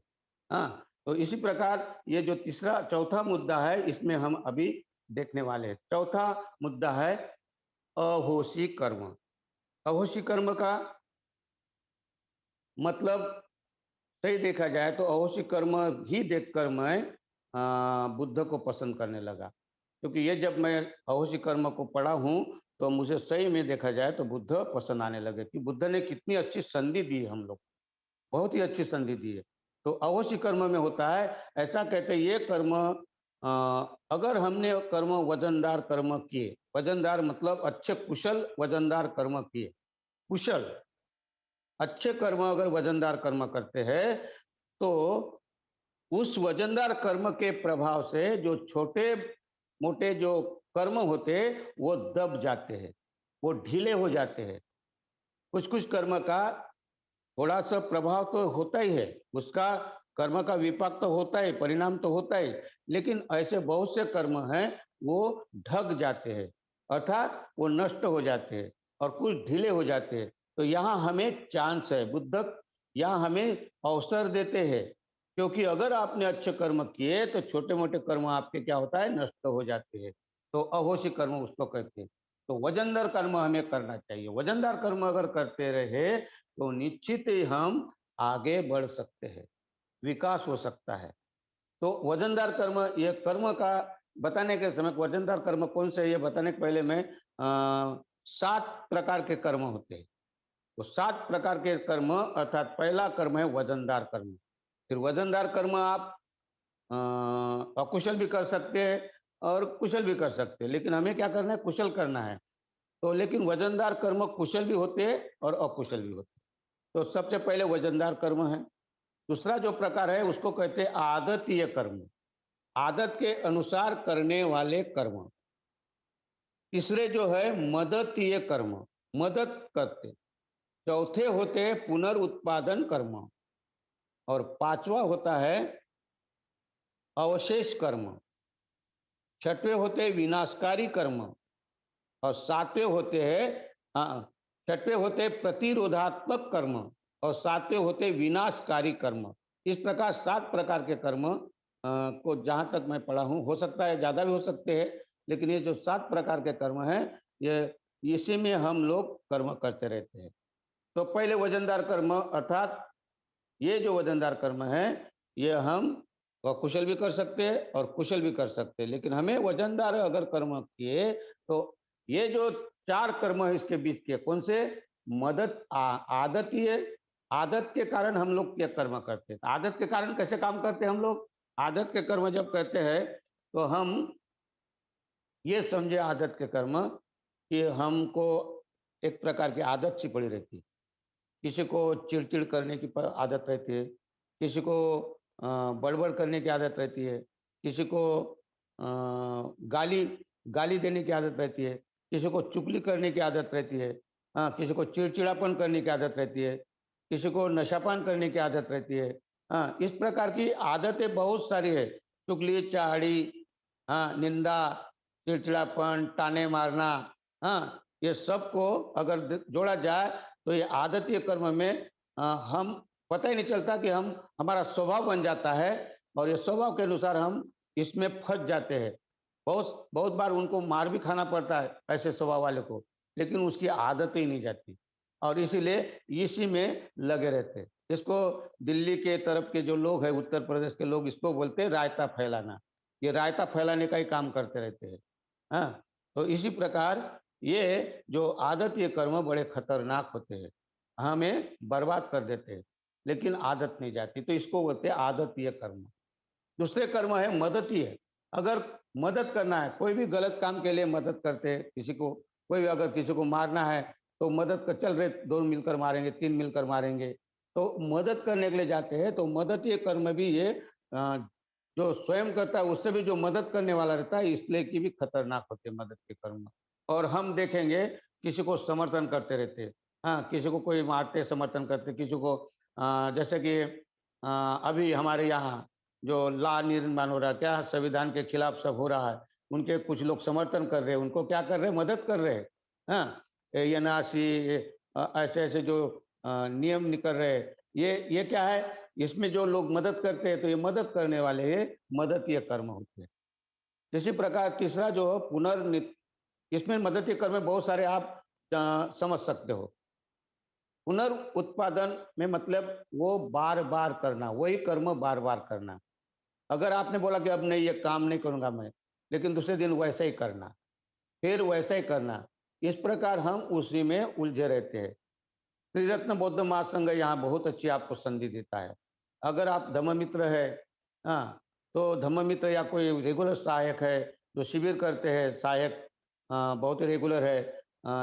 हाँ तो इसी प्रकार ये जो तीसरा चौथा मुद्दा है, इसमें हम अभी देखने वाले हैं। चौथा मुद्दा है अहोसी कर्म। अहोसी कर्म का मतलब सही देखा जाए तो अहोसी कर्म ही देखकर मैं बुद्ध को पसंद करने लगा, क्योंकि ये जब मैं अहोसी कर्म को पढ़ा हूँ तो मुझे सही में देखा जाए तो बुद्ध पसंद आने लगे कि बुद्ध ने कितनी अच्छी संधि दी है, हम लोग बहुत ही अच्छी संधि दी है। तो अहोसी कर्म में होता है, ऐसा कहते हैं ये कर्म अगर हमने कर्म वजनदार कर्म किए, वजनदार मतलब अच्छे कुशल वजनदार कर्म किए, कुशल अच्छे कर्म अगर वजनदार कर्म करते हैं, तो उस वजनदार कर्म के प्रभाव से जो छोटे मोटे जो कर्म होते वो दब जाते हैं, वो ढीले हो जाते हैं। कुछ कुछ कर्म का थोड़ा सा प्रभाव तो होता ही है, उसका कर्म का विपाक तो होता है, परिणाम तो होता है, लेकिन ऐसे बहुत से कर्म हैं वो ढक जाते हैं, अर्थात वो नष्ट हो जाते हैं और कुछ ढीले हो जाते हैं। तो यहाँ हमें चांस है, बुद्ध या हमें अवसर देते हैं, क्योंकि अगर आपने अच्छे कर्म किए तो छोटे-मोटे कर्म आपके क्या होता है, नष्ट हो जाते हैं। तो अहोसी कर्म उसको कहते हैं। तो वजनदार कर्म हमें करना चाहिए। वजनदार कर्म अगर करते रहे तो निश्चित ही हम आगे बढ़ सकते हैं, विकास हो सकता है। तो वजनदार कर्म, ये कर्म का बताने के समय वजनदार कर्म कौन से है ये बताने के पहले मैं 7 प्रकार के कर्म होते हैं। तो 7 प्रकार के कर्म अर्थात पहला कर्म है वजनदार कर्म। फिर वजनदार कर्म आप अकुशल भी कर सकते हैं और कुशल भी कर सकते हैं, लेकिन हमें क्या करना है, कुशल करना है। तो लेकिन वजनदार कर्म कुशल भी होते हैं और अकुशल भी होते हैं। तो सबसे पहले वजनदार कर्म है। दूसरा जो प्रकार है उसको कहते हैं आदतीय कर्म, आदत के अनुसार करने वाले कर्म। तीसरे जो है मदतीय कर्म, मदद करते। चौथे होते हैं पुनर्उत्पादन कर्म और पांचवा होता है अवशेष कर्म। छठवें होते हैं विनाशकारी कर्म और सातवें होते हैं छठवें होते हैं प्रतिरोधात्मक कर्म और सातवें होते हैं विनाशकारी कर्म। इस प्रकार 7 प्रकार के कर्म को जहाँ तक मैं पढ़ा हूँ, हो सकता है ज़्यादा भी हो सकते हैं, लेकिन ये जो 7 प्रकार के कर्म हैं, ये इसी में हम लोग कर्म करते रहते हैं। तो पहले वजनदार कर्म अर्थात ये जो वजनदार कर्म है, ये हम अकुशल भी कर सकते हैं और कुशल भी कर सकते हैं, लेकिन हमें वजनदार अगर कर्म किए तो ये जो 4 कर्म है इसके बीच के कौन से, आदतीय, आदत के कारण हम लोग ये कर्म करते हैं। आदत के कारण कैसे काम करते हैं हम लोग, आदत के कर्म जब करते हैं तो हम ये समझे आदत के कर्म कि हमको एक प्रकार की आदत सी पड़ी रहती है। किसी को चिड़-चिड़ करने की आदत रहती है, किसी को बड़बड़ करने की आदत रहती है, किसी को गाली गाली देने की आदत रहती है, किसी को चुगली करने की आदत रहती है, हाँ, किसी को चिड़चिड़ापन करने की आदत रहती है, किसी को नशापान करने की आदत रहती है। हाँ, इस प्रकार की आदतें बहुत सारी है। चुगली, चाहड़ी, हाँ, निंदा, चिड़चिड़ापन, ताने मारना, हाँ, ये सबको अगर जोड़ा जाए तो ये आदतीय कर्म में हम पता ही नहीं चलता कि हम हमारा स्वभाव बन जाता है और ये स्वभाव के अनुसार हम इसमें फंस जाते हैं। बहुत बहुत बार उनको मार भी खाना पड़ता है ऐसे स्वभाव वाले को, लेकिन उसकी आदत ही नहीं जाती और इसीलिए इसी में लगे रहते हैं। इसको दिल्ली के तरफ के जो लोग हैं, उत्तर प्रदेश के लोग इसको बोलते हैं रायता फैलाना। ये रायता फैलाने का ही काम करते रहते हैं। हाँ, तो इसी प्रकार ये जो आदतीय कर्म बड़े खतरनाक होते हैं, हमें बर्बाद कर देते हैं, लेकिन आदत नहीं जाती, तो इसको बोलते हैं आदतीय कर्म। दूसरे कर्म है मदतीय। अगर मदद करना है, कोई भी गलत काम के लिए मदद करते हैं किसी को, कोई भी अगर किसी को मारना है तो मदद कर, चल रहे 2 मिलकर मारेंगे, 3 मिलकर मारेंगे, तो मदद करने के लिए जाते हैं। तो मदतीय कर्म भी ये जो स्वयं करता है उससे भी जो मदद करने वाला रहता है, इसलिए कि भी खतरनाक होते हैं मदद के कर्म। और हम देखेंगे किसी को समर्थन करते रहते हैं, हाँ, किसी को कोई मारते समर्थन करते, किसी को जैसे कि अभी हमारे यहाँ जो लॉ निर्माण हो रहा है, क्या संविधान के खिलाफ सब हो रहा है, उनके कुछ लोग समर्थन कर रहे हैं, उनको क्या कर रहे हैं, मदद कर रहे हैं। हाँ, एनआरसी ऐसे-ऐसे जो नियम निकल रहे हैं, ये क्या है, इसमें जो लोग मदद करते हैं तो ये मदद करने वाले ये मदतीय कर्म होते हैं। इसी प्रकार तीसरा जो पुनर्नि इसमें मदतीय कर्म में बहुत सारे आप समझ सकते हो। पुनर्उत्पादन में मतलब वो बार-बार करना, वही कर्म बार-बार करना। अगर आपने बोला कि अब नहीं ये काम नहीं करूँगा मैं, लेकिन दूसरे दिन वैसा ही करना, फिर वैसा ही करना, इस प्रकार हम उसी में उलझे रहते हैं। त्रिरत्न बौद्ध महासंघ यहाँ बहुत अच्छी आपको संधि देता है। अगर आप धम्ममित्र है, हाँ, तो धम्ममित्र या कोई रेगुलर सहायक है, जो शिविर करते हैं सहायक, बहुत ही रेगुलर है,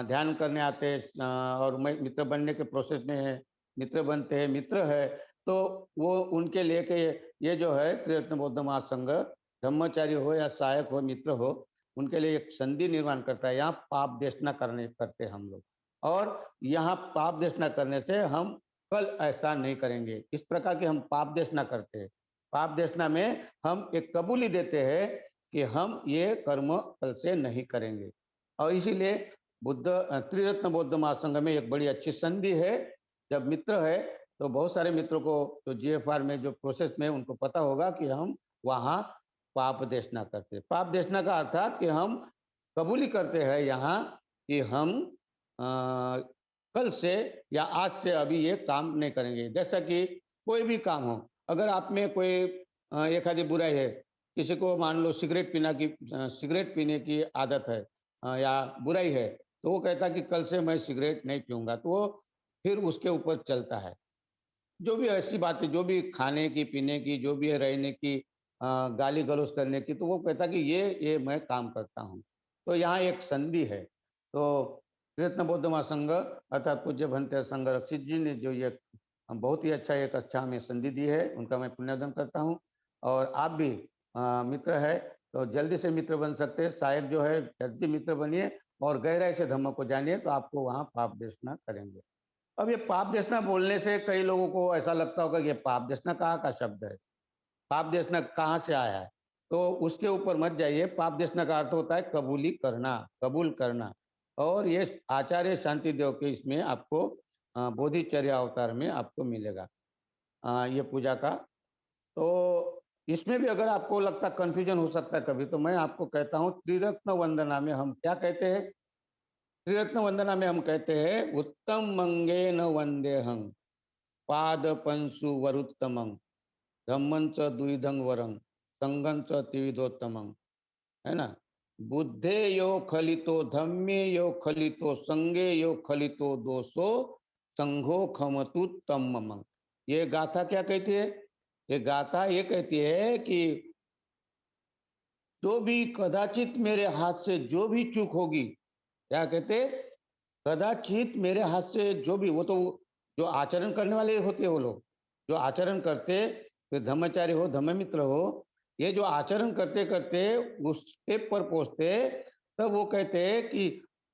ध्यान करने आते हैं, और मैं मित्र बनने के प्रोसेस में है, मित्र बनते हैं, मित्र है, तो वो उनके लिए के ये जो है त्रिरत्न बौद्ध महासंघ ब्रह्मचारी हो या सहायक हो, मित्र हो, उनके लिए एक संधि निर्माण करता है। यहाँ पाप देशना करने करते हैं हम लोग, और यहाँ पाप देशना करने से हम कल ऐसा नहीं करेंगे, इस प्रकार के हम पाप देशना करते हैं। पाप देशना में हम एक कबूली देते हैं कि हम ये कर्म कल से नहीं करेंगे, और इसीलिए त्रिरत्न बौद्ध महासंघ में एक बड़ी अच्छी संधि है। जब मित्र है तो बहुत सारे मित्रों को जो जीएफआर में जो प्रोसेस में उनको पता होगा कि हम वहाँ पाप देशना करते हैं। पाप देशना का अर्थात कि हम कबूली करते हैं यहाँ कि हम अ, कल से या आज से अभी ये काम नहीं करेंगे। जैसा कि कोई भी काम हो, अगर आप में कोई एक आधी बुराई है, किसी को मान लो सिगरेट पीने की आदत है या बुराई है, तो वो कहता है कि कल से मैं सिगरेट नहीं पीऊँगा, तो वो फिर उसके ऊपर चलता है। जो भी ऐसी बातें, जो भी खाने की, पीने की, जो भी है रहने की, गाली-गलौज करने की, तो वो कहता है कि ये मैं काम करता हूँ। तो यहाँ एक संधि है। तो प्रयत्न बौद्ध महासंघ अर्थात पूज्य भंते संघ रक्षित जी ने जो ये बहुत ही अच्छा हमें संधि दी है, उनका मैं पुण्यवादन करता हूँ। और आप भी मित्र है, तो जल्दी से मित्र बन सकते हैं। सहायक जो है, जल्दी मित्र बनिए और गहराई से धम्म को जानिए, तो आपको वहाँ पाप देशना करेंगे। अब ये पाप देशना बोलने से कई लोगों को ऐसा लगता होगा कि ये पाप देशना कहाँ का शब्द है? पाप देशना कहाँ से आया है? तो उसके ऊपर मत जाइए। पाप देशना का अर्थ होता है कबूली करना, कबूल करना। और ये आचार्य शांतिदेव के इसमें आपको बोधिचर्या अवतार में आपको मिलेगा ये पूजा का। तो इसमें भी अगर आपको लगता है कन्फ्यूजन हो सकता है कभी, तो मैं आपको कहता हूँ त्रिरत्न वंदना में हम क्या कहते हैं? त्रिरत्न वंदना में हम कहते हैं उत्तम मंगेन वंदेहं पाद पंसु वरुत्तमं धम्मं च द्विधं वरं संगं च त्रिविधोत्तमं, है ना? बुद्धे यो खलितो धम्मे यो खलितो संगे यो खलितो दोषो संघो खमतु तम्ममं। ये गाथा क्या कहती है? ये गाथा ये कहती है कि जो भी कदाचित मेरे हाथ से जो भी चूक होगी, क्या कहते? कदाचित मेरे हाथ से जो भी, वो तो जो आचरण करने वाले होते हैं वो लोग, जो आचरण करते, फिर धर्मचारी हो, धर्ममित्र हो, ये जो आचरण करते-करते उस स्टेप पर पहुँचते, तब वो कहते हैं कि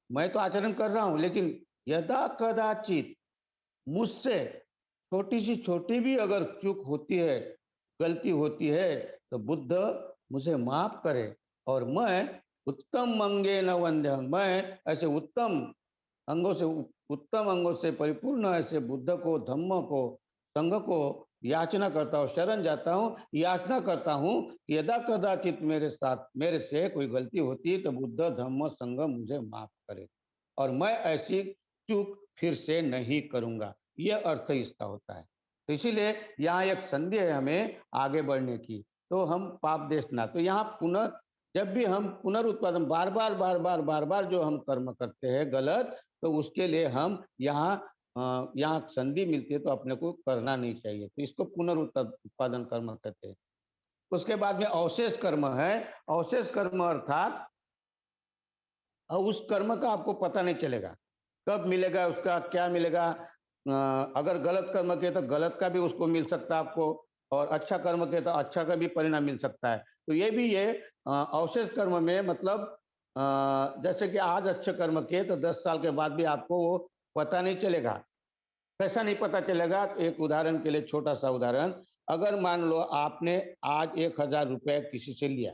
मैं तो आचरण कर रहा हूँ, लेकिन यदा कदाचित मुझसे छोटी सी छोटी भी अगर चूक होती है, गलती होती है, तो बुद्ध मुझे माफ करे और मैं उत्तम अंगे न वंद्यं, मैं ऐसे उत्तम अंगों से परिपूर्ण ऐसे बुद्ध को, धम्म को, संघ को याचना करता हूँ, शरण जाता हूँ, याचना करता हूँ। यदा कदाचित मेरे साथ मेरे से कोई गलती होती है, तो बुद्ध, धम्म, संघ मुझे माफ करे और मैं ऐसी चूक फिर से नहीं करूँगा। ये अर्थ इसका होता है। तो इसीलिए यहाँ एक संधि है हमें आगे बढ़ने की। तो हम पाप देशना, तो यहाँ जब भी हम पुनरुत्पादन बार-बार जो हम कर्म करते हैं गलत, तो उसके लिए हम यहाँ संधि मिलती है तो अपने को करना नहीं चाहिए। तो इसको उत्पादन कर्म कहते हैं। उसके बाद में अवशेष कर्म है। अवशेष कर्म अर्थात उस कर्म का आपको पता नहीं चलेगा। कब मिलेगा उसका, क्या मिलेगा? अगर गलत कर्म किए तो गलत का भी उसको मिल सकता है आपको और अच्छा कर्म किए तो अच्छा का भी परिणाम मिल सकता है। तो ये अवशेष कर्म में मतलब जैसे कि आज अच्छे कर्म किए तो 10 साल के बाद भी आपको वो पता नहीं चलेगा। कैसा नहीं पता चलेगा? तो एक उदाहरण के लिए छोटा-सा उदाहरण, अगर मान लो आपने आज 1000 रुपए किसी से लिया,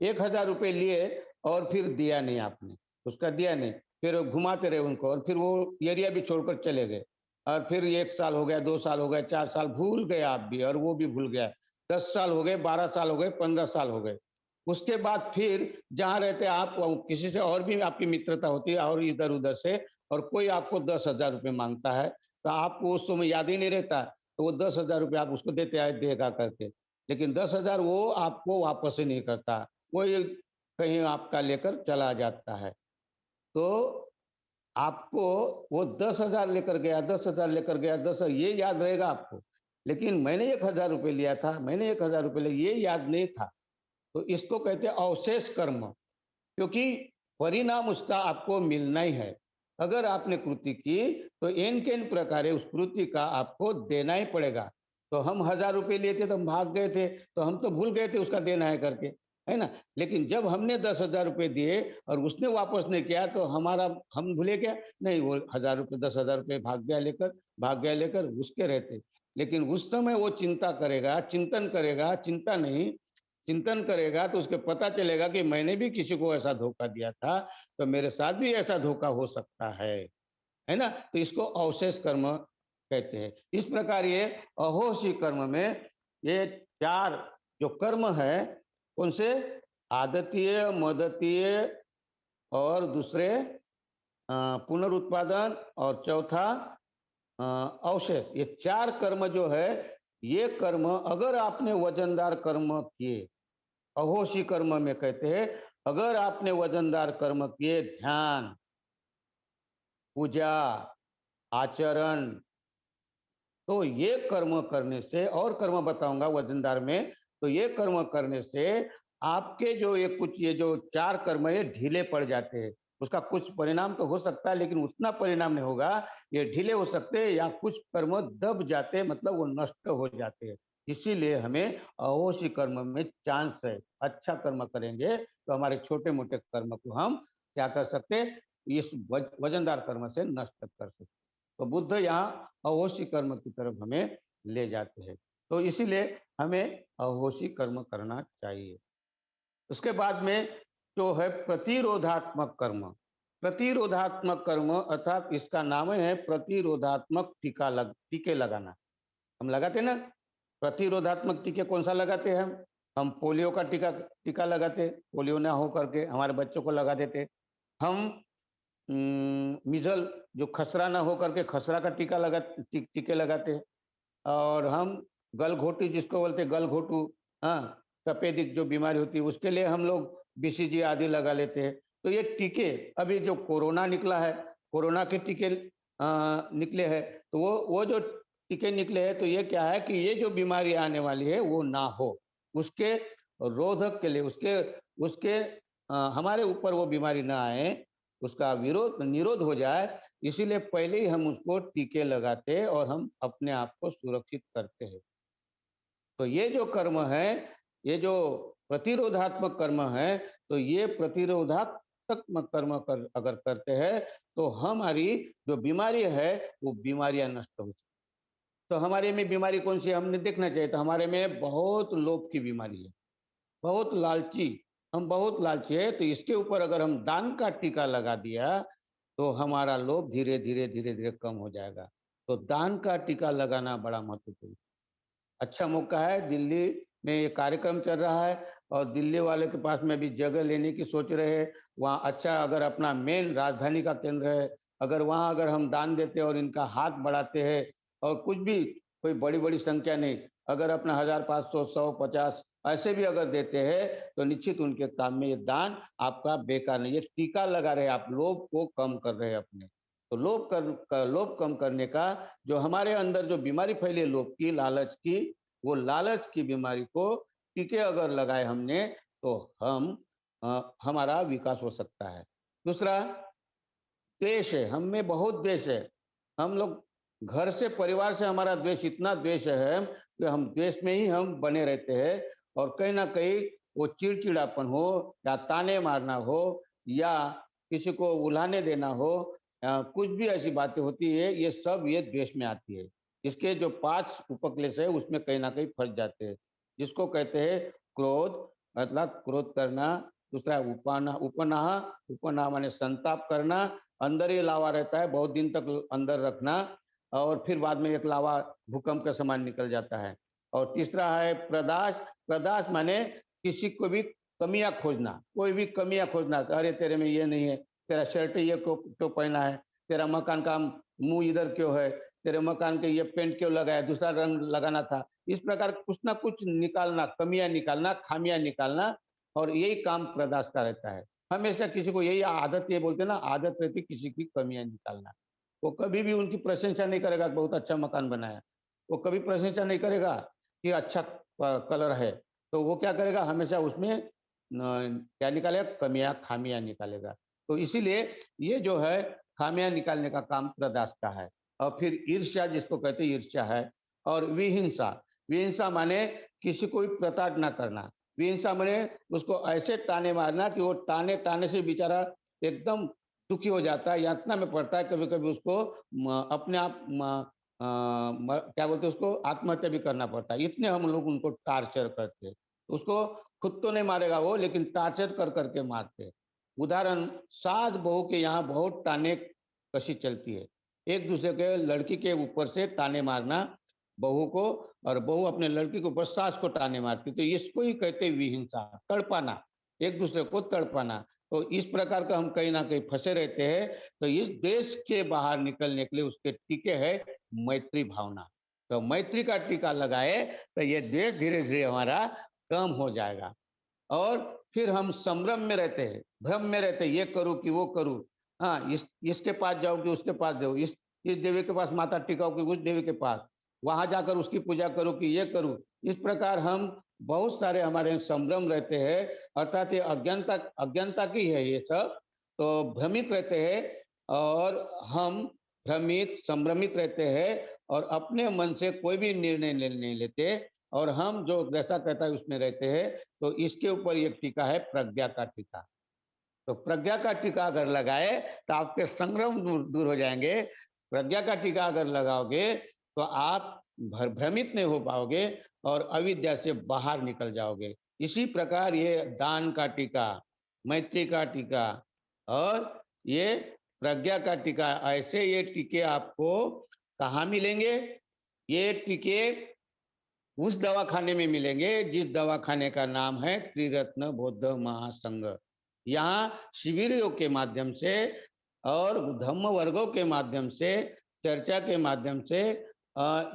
1000 रुपए लिए और फिर दिया नहीं आपने, उसका दिया नहीं, फिर घुमाते रहे उनको और फिर वो एरिया भी छोड़कर चले गए और फिर 1 साल हो गया, 2 साल हो गए, 4 साल, भूल गए आप भी और वो भी भूल गया। 10 साल हो गए, 12 साल हो गए, 15 साल हो गए। उसके बाद फिर जहाँ रहते आप किसी से और भी आपकी मित्रता होती है और इधर-उधर से और कोई आपको 10,000 रुपए माँगता है, तो आपको उस समय याद ही नहीं रहता, तो वो 10,000 रुपए आप उसको देते आए देगा करके। लेकिन 10,000 वो आपको वापस ही नहीं करता। वो ये कहीं आपका लेकर चला जाता है। तो आपको वो 10,000 लेकर गया, 10,000 लेकर गया, 10 ये याद रहेगा आपको। लेकिन मैंने 1,000 रुपए लिया था, मैंने 1,000 रुपए लिया, ये याद नहीं था। तो इसको कहते हैं अवशेष कर्म, क्योंकि परिणाम उसका आपको मिलना ही है। अगर आपने कृति की, तो एन-केन प्रकारे उस कृति का आपको देना ही पड़ेगा। तो हम 1,000 रुपए लिए थे, तो हम भाग गए थे, तो हम तो भूल गए थे उसका देना है करके, है ना? लेकिन जब हमने 10,000 रुपए दिए और उसने वापस नहीं किया, तो हम भूले क्या? नहीं, वो 1,000 रुपए, 10,000 रुपए भाग गया लेकर उसके रहते। लेकिन उस समय वो चिंता करेगा, चिंतन करेगा, चिंतन करेगा तो उसको पता चलेगा कि मैंने भी किसी को ऐसा धोखा दिया था, तो मेरे साथ भी ऐसा धोखा हो सकता है ना? तो इसको अवशेष कर्म कहते हैं। इस प्रकार ये अहोसी कर्म में ये 4 जो कर्म है, कौन से? आदतीय, मदतीय और दूसरे पुनरुत्पादन और चौथा अवशेष। ये 4 कर्म जो है, ये कर्म अगर आपने वजनदार कर्म किए, अहोसी कर्म में कहते हैं, अगर आपने वजनदार कर्म किए, ध्यान, पूजा, आचरण, तो ये कर्म करने से, और कर्म बताऊंगा वजनदार में, तो ये कर्म करने से आपके जो ये जो 4 कर्म है ढीले पड़ जाते हैं। उसका कुछ परिणाम तो हो सकता है, लेकिन उतना परिणाम नहीं होगा। ये ढीले हो सकते हैं या कुछ कर्म दब जाते हैं, मतलब वो नष्ट हो जाते हैं। इसीलिए हमें अहोसी कर्म में चांस है। अच्छा कर्म करेंगे तो हमारे छोटे मोटे कर्म को हम क्या कर सकते हैं, इस वजनदार कर्म से नष्ट कर सकते। तो बुद्ध यहाँ अहोसी कर्म की तरफ हमें ले जाते हैं। तो इसीलिए हमें अहोसी कर्म करना चाहिए। उसके बाद में जो है प्रतिरोधात्मक कर्म। प्रतिरोधात्मक कर्म अर्थात इसका नाम है प्रतिरोधात्मक टीके लगाना। हम लगाते ना प्रतिरोधात्मक टीके, कौन सा लगाते हैं? हम पोलियो का टीका टीका लगाते, पोलियो ना हो करके हमारे बच्चों को लगा देते। हम मीजल जो खसरा ना हो करके खसरा का टीके लगाते हैं। और हम गलघोटू जिसको बोलते हैं गलघोटू, हाँ, तपेदिक जो बीमारी होती है उसके लिए हम लोग बीसीजी आदि लगा लेते हैं। तो ये टीके, अभी जो कोरोना निकला है, कोरोना के टीके निकले हैं, तो वो जो टीके निकले हैं, तो ये क्या है कि ये जो बीमारी आने वाली है वो ना हो, उसके रोधक के लिए, उसके उसके हमारे ऊपर वो बीमारी ना आए, उसका विरोध निरोध हो जाए, इसीलिए पहले ही हम उसको टीके लगाते और हम अपने आप को सुरक्षित करते हैं। तो ये जो कर्म है, ये जो प्रतिरोधात्मक कर्म है, तो ये प्रतिरोधात्मक कर्म अगर करते हैं, तो हमारी जो बीमारी है वो बीमारियां नष्ट हो। तो हमारे में बीमारी कौन सी है हमने देखना चाहिए। तो हमारे में बहुत लोभ की बीमारी है, बहुत लालची, हम बहुत लालची है। तो इसके ऊपर अगर हम दान का टीका लगा दिया, तो हमारा लोभ धीरे धीरे धीरे धीरे कम हो जाएगा। तो दान का टीका लगाना बड़ा महत्वपूर्ण, अच्छा मौका है। दिल्ली में ये कार्यक्रम चल रहा है और दिल्ली वाले के पास में भी जगह लेने की सोच रहे हैं। वहाँ अच्छा, अगर अपना मेन राजधानी का केंद्र है, अगर वहाँ अगर हम दान देते और इनका हाथ बढ़ाते हैं, और कुछ भी कोई बड़ी बड़ी संख्या नहीं, अगर अपना 1500 100 50 ऐसे भी अगर देते हैं, तो निश्चित उनके काम में ये दान आपका बेकार नहीं। ये टीका लगा रहे, आप लोभ को कम कर रहे हैं अपने। तो लोभ कम करने का, जो हमारे अंदर जो बीमारी फैली है लोभ की, लालच की, वो लालच की बीमारी को टीके अगर लगाए हमने, तो हमारा विकास हो सकता है। दूसरा, द्वेष है, हम में बहुत द्वेष है। हम लोग घर से, परिवार से हमारा द्वेष, इतना द्वेष है कि हम द्वेष में ही हम बने रहते हैं। और कहीं ना कहीं वो चिड़चिड़ापन हो, या ताने मारना हो, या किसी को उल्हाने देना हो, कुछ भी ऐसी बातें होती है, ये सब ये द्वेष में आती है। इसके जो 5 उपक्लेश है उसमें कहीं ना कहीं फंस जाते हैं, जिसको कहते हैं क्रोध, मतलब क्रोध करना। दूसरा उपनाह, उपनाह माने संताप करना, अंदर ही लावा रहता है, बहुत दिन तक अंदर रखना, और फिर बाद में एक लावा भूकंप के समान निकल जाता है। और तीसरा है प्रदाश। प्रदाश माने किसी को भी कमियां खोजना, कोई भी कमियां खोजना, अरे तेरे में ये नहीं है, तेरा शर्ट ये क्यों पहना है, तेरा मकान का मुंह इधर क्यों है, तेरे मकान के ये पेंट क्यों लगाया, दूसरा रंग लगाना था। इस प्रकार कुछ ना कुछ निकालना, कमियां निकालना, खामियां निकालना, और यही काम प्रदाश का रहता है। हमेशा किसी को यही आदत, ये बोलते ना, आदत रहती किसी की कमियां निकालना। वो कभी भी उनकी प्रशंसा नहीं करेगा, बहुत अच्छा मकान बनाया, वो कभी प्रशंसा नहीं करेगा कि अच्छा कलर है। तो वो क्या करेगा, हमेशा उसमें क्या निकालेगा, कमियां, खामियां निकालेगा। तो इसीलिए ये जो है खामियां निकालने का काम प्रदास का है। और फिर ईर्ष्या, जिसको कहते हैं ईर्ष्या है। और विहिंसा, विहिंसा माने किसी को भी प्रताड़ ना करना। विहिंसा माने उसको ऐसे ताने मारना कि वो ताने ताने से बेचारा एकदम दुखी हो जाता है, यातना में पड़ता है, कभी कभी उसको अपने आप क्या बोलते हैं, उसको आत्महत्या भी करना पड़ता है। इतने हम लोग उनको टार्चर करते हैं। उसको खुद तो नहीं मारेगा वो, लेकिन टार्चर कर करके मारते हैं। उदाहरण, सास बहू के यहाँ बहुत ताने कशी चलती है। एक दूसरे के लड़की के ऊपर से ताने मारना बहू को, और बहू अपने लड़की के ऊपर सास को ताने मारती, तो इसको ही कहते विहिंसा, तड़पाना, एक दूसरे को तड़पाना। तो इस प्रकार का हम कहीं ना कहीं फंसे रहते हैं। तो इस देश के बाहर निकलने के लिए उसके टीके है मैत्री भावना। तो मैत्री का टीका लगाए तो ये देश धीरे धीरे हमारा कम हो जाएगा। और फिर हम संभ्रम में रहते हैं, भ्रम में रहते हैं, ये करूं कि वो करूं, हाँ इसके पास जाओ कि उसके पास जाओ, इस देवी के पास माथा टिकाओ कि उस देवी के पास, वहां जाकर उसकी पूजा करो कि ये करूं। इस प्रकार हम बहुत सारे हमारे संभ्रम रहते हैं, अर्थात ये अज्ञानता अज्ञानता की है ये सब। तो भ्रमित रहते हैं, और हम भ्रमित संभ्रमित रहते हैं, और अपने मन से कोई भी निर्णय नहीं लेते, और हम जो जैसा कहता है उसमें रहते हैं। तो इसके ऊपर एक टीका है प्रज्ञा का टीका। तो प्रज्ञा का टीका अगर लगाए तो आपके संग्रम दूर हो जाएंगे। प्रज्ञा का टीका अगर लगाओगे तो आप भ्रमित नहीं हो पाओगे और अविद्या से बाहर निकल जाओगे। इसी प्रकार ये दान का टीका, मैत्री का टीका और ये प्रज्ञा का टीका, ऐसे ये टीके आपको कहाँ मिलेंगे? ये टीके उस दवाखाने में मिलेंगे जिस दवाखाने का नाम है त्रिरत्न बौद्ध महासंघ। यहाँ शिविरों के माध्यम से और धम्म वर्गों के माध्यम से, चर्चा के माध्यम से,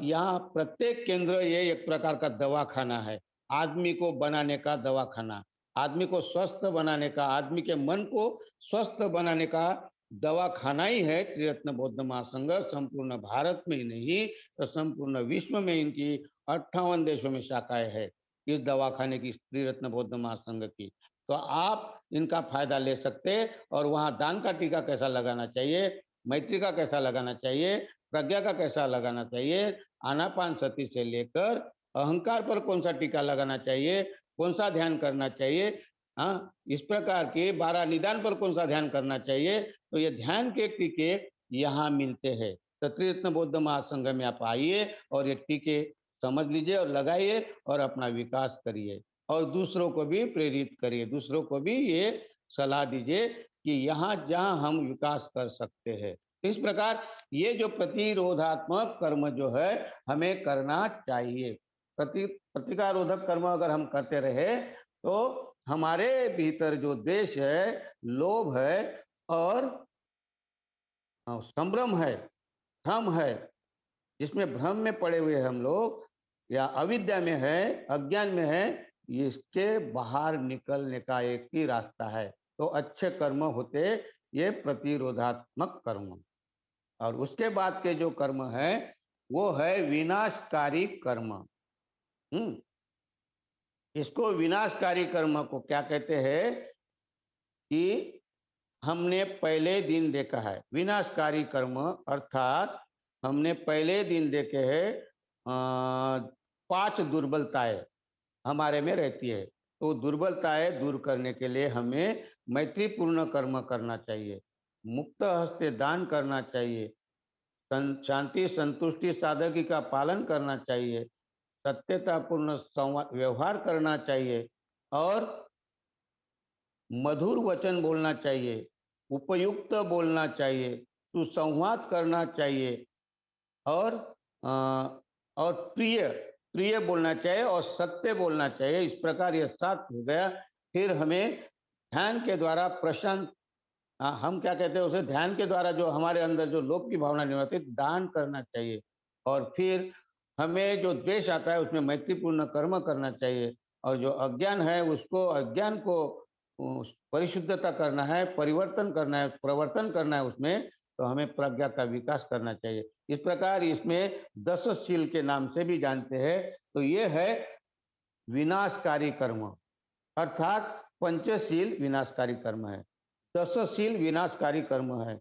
यहाँ प्रत्येक केंद्र ये एक प्रकार का दवाखाना है। आदमी को बनाने का दवाखाना, आदमी को स्वस्थ बनाने का, आदमी के मन को स्वस्थ बनाने का दवाखाना ही है त्रिरत्न बौद्ध महासंघ। संपूर्ण भारत में ही नहीं तो संपूर्ण विश्व में इनकी 58 देशों में शाखाएं है इस दवाखाने की, त्रिरत्न बौद्ध महासंघ की। तो आप इनका फायदा ले सकते हैं। और वहाँ दान का टीका कैसा लगाना चाहिए, मैत्री का कैसा लगाना चाहिए, प्रज्ञा का कैसा लगाना चाहिए, आनापान सती से लेकर अहंकार पर कौन सा टीका लगाना चाहिए, कौन सा ध्यान करना चाहिए, हाँ इस प्रकार के 12 निदान पर कौन सा ध्यान करना चाहिए, तो ये ध्यान के टीके यहाँ मिलते हैं। तो त्रिरत्न बौद्ध महासंघ में आप आइए और ये टीके समझ लीजिए और लगाइए और अपना विकास करिए, और दूसरों को भी प्रेरित करिए, दूसरों को भी ये सलाह दीजिए कि यहाँ जहाँ हम विकास कर सकते हैं। इस प्रकार ये जो प्रतिरोधात्मक कर्म जो है हमें करना चाहिए। प्रतिकारोधक कर्म अगर हम करते रहे तो हमारे भीतर जो द्वेष है, लोभ है और संभ्रम है, भ्रम है, जिसमें भ्रम में पड़े हुए हम लोग या अविद्या में है, अज्ञान में है, इसके बाहर निकलने का एक ही रास्ता है। तो अच्छे कर्म होते ये प्रतिरोधात्मक कर्म, और उसके बाद के जो कर्म है वो है विनाशकारी कर्म। इसको विनाशकारी कर्म को क्या कहते हैं कि हमने पहले दिन देखा है विनाशकारी कर्म, अर्थात हमने पहले दिन देखे हैं 5 दुर्बलताएं हमारे में रहती है। तो दुर्बलताएं दूर करने के लिए हमें मैत्रीपूर्ण कर्म करना चाहिए, मुक्त हस्ते दान करना चाहिए, शांति संतुष्टि साधकी का पालन करना चाहिए, सत्यतापूर्ण व्यवहार करना चाहिए, और मधुर वचन बोलना चाहिए, उपयुक्त बोलना चाहिए, सुसंवाद करना चाहिए, और अ, और प्रिय प्रिय बोलना चाहिए और सत्य बोलना चाहिए। इस प्रकार ये 7 हो गया। फिर हमें ध्यान के द्वारा प्रशांत, हम क्या कहते हैं उसे, ध्यान के द्वारा जो हमारे अंदर जो लोभ की भावना नहीं होती, दान करना चाहिए। और फिर हमें जो द्वेष आता है उसमें मैत्रीपूर्ण कर्म करना चाहिए, और जो अज्ञान है उसको, अज्ञान को परिशुद्धता करना है, परिवर्तन करना है, प्रवर्तन करना है उसमें, तो हमें प्रज्ञा का विकास करना चाहिए। इस प्रकार इसमें 10 शील के नाम से भी जानते हैं। तो ये है विनाशकारी कर्म, अर्थात पंचशील विनाशकारी कर्म है, 10 शील विनाशकारी कर्म है।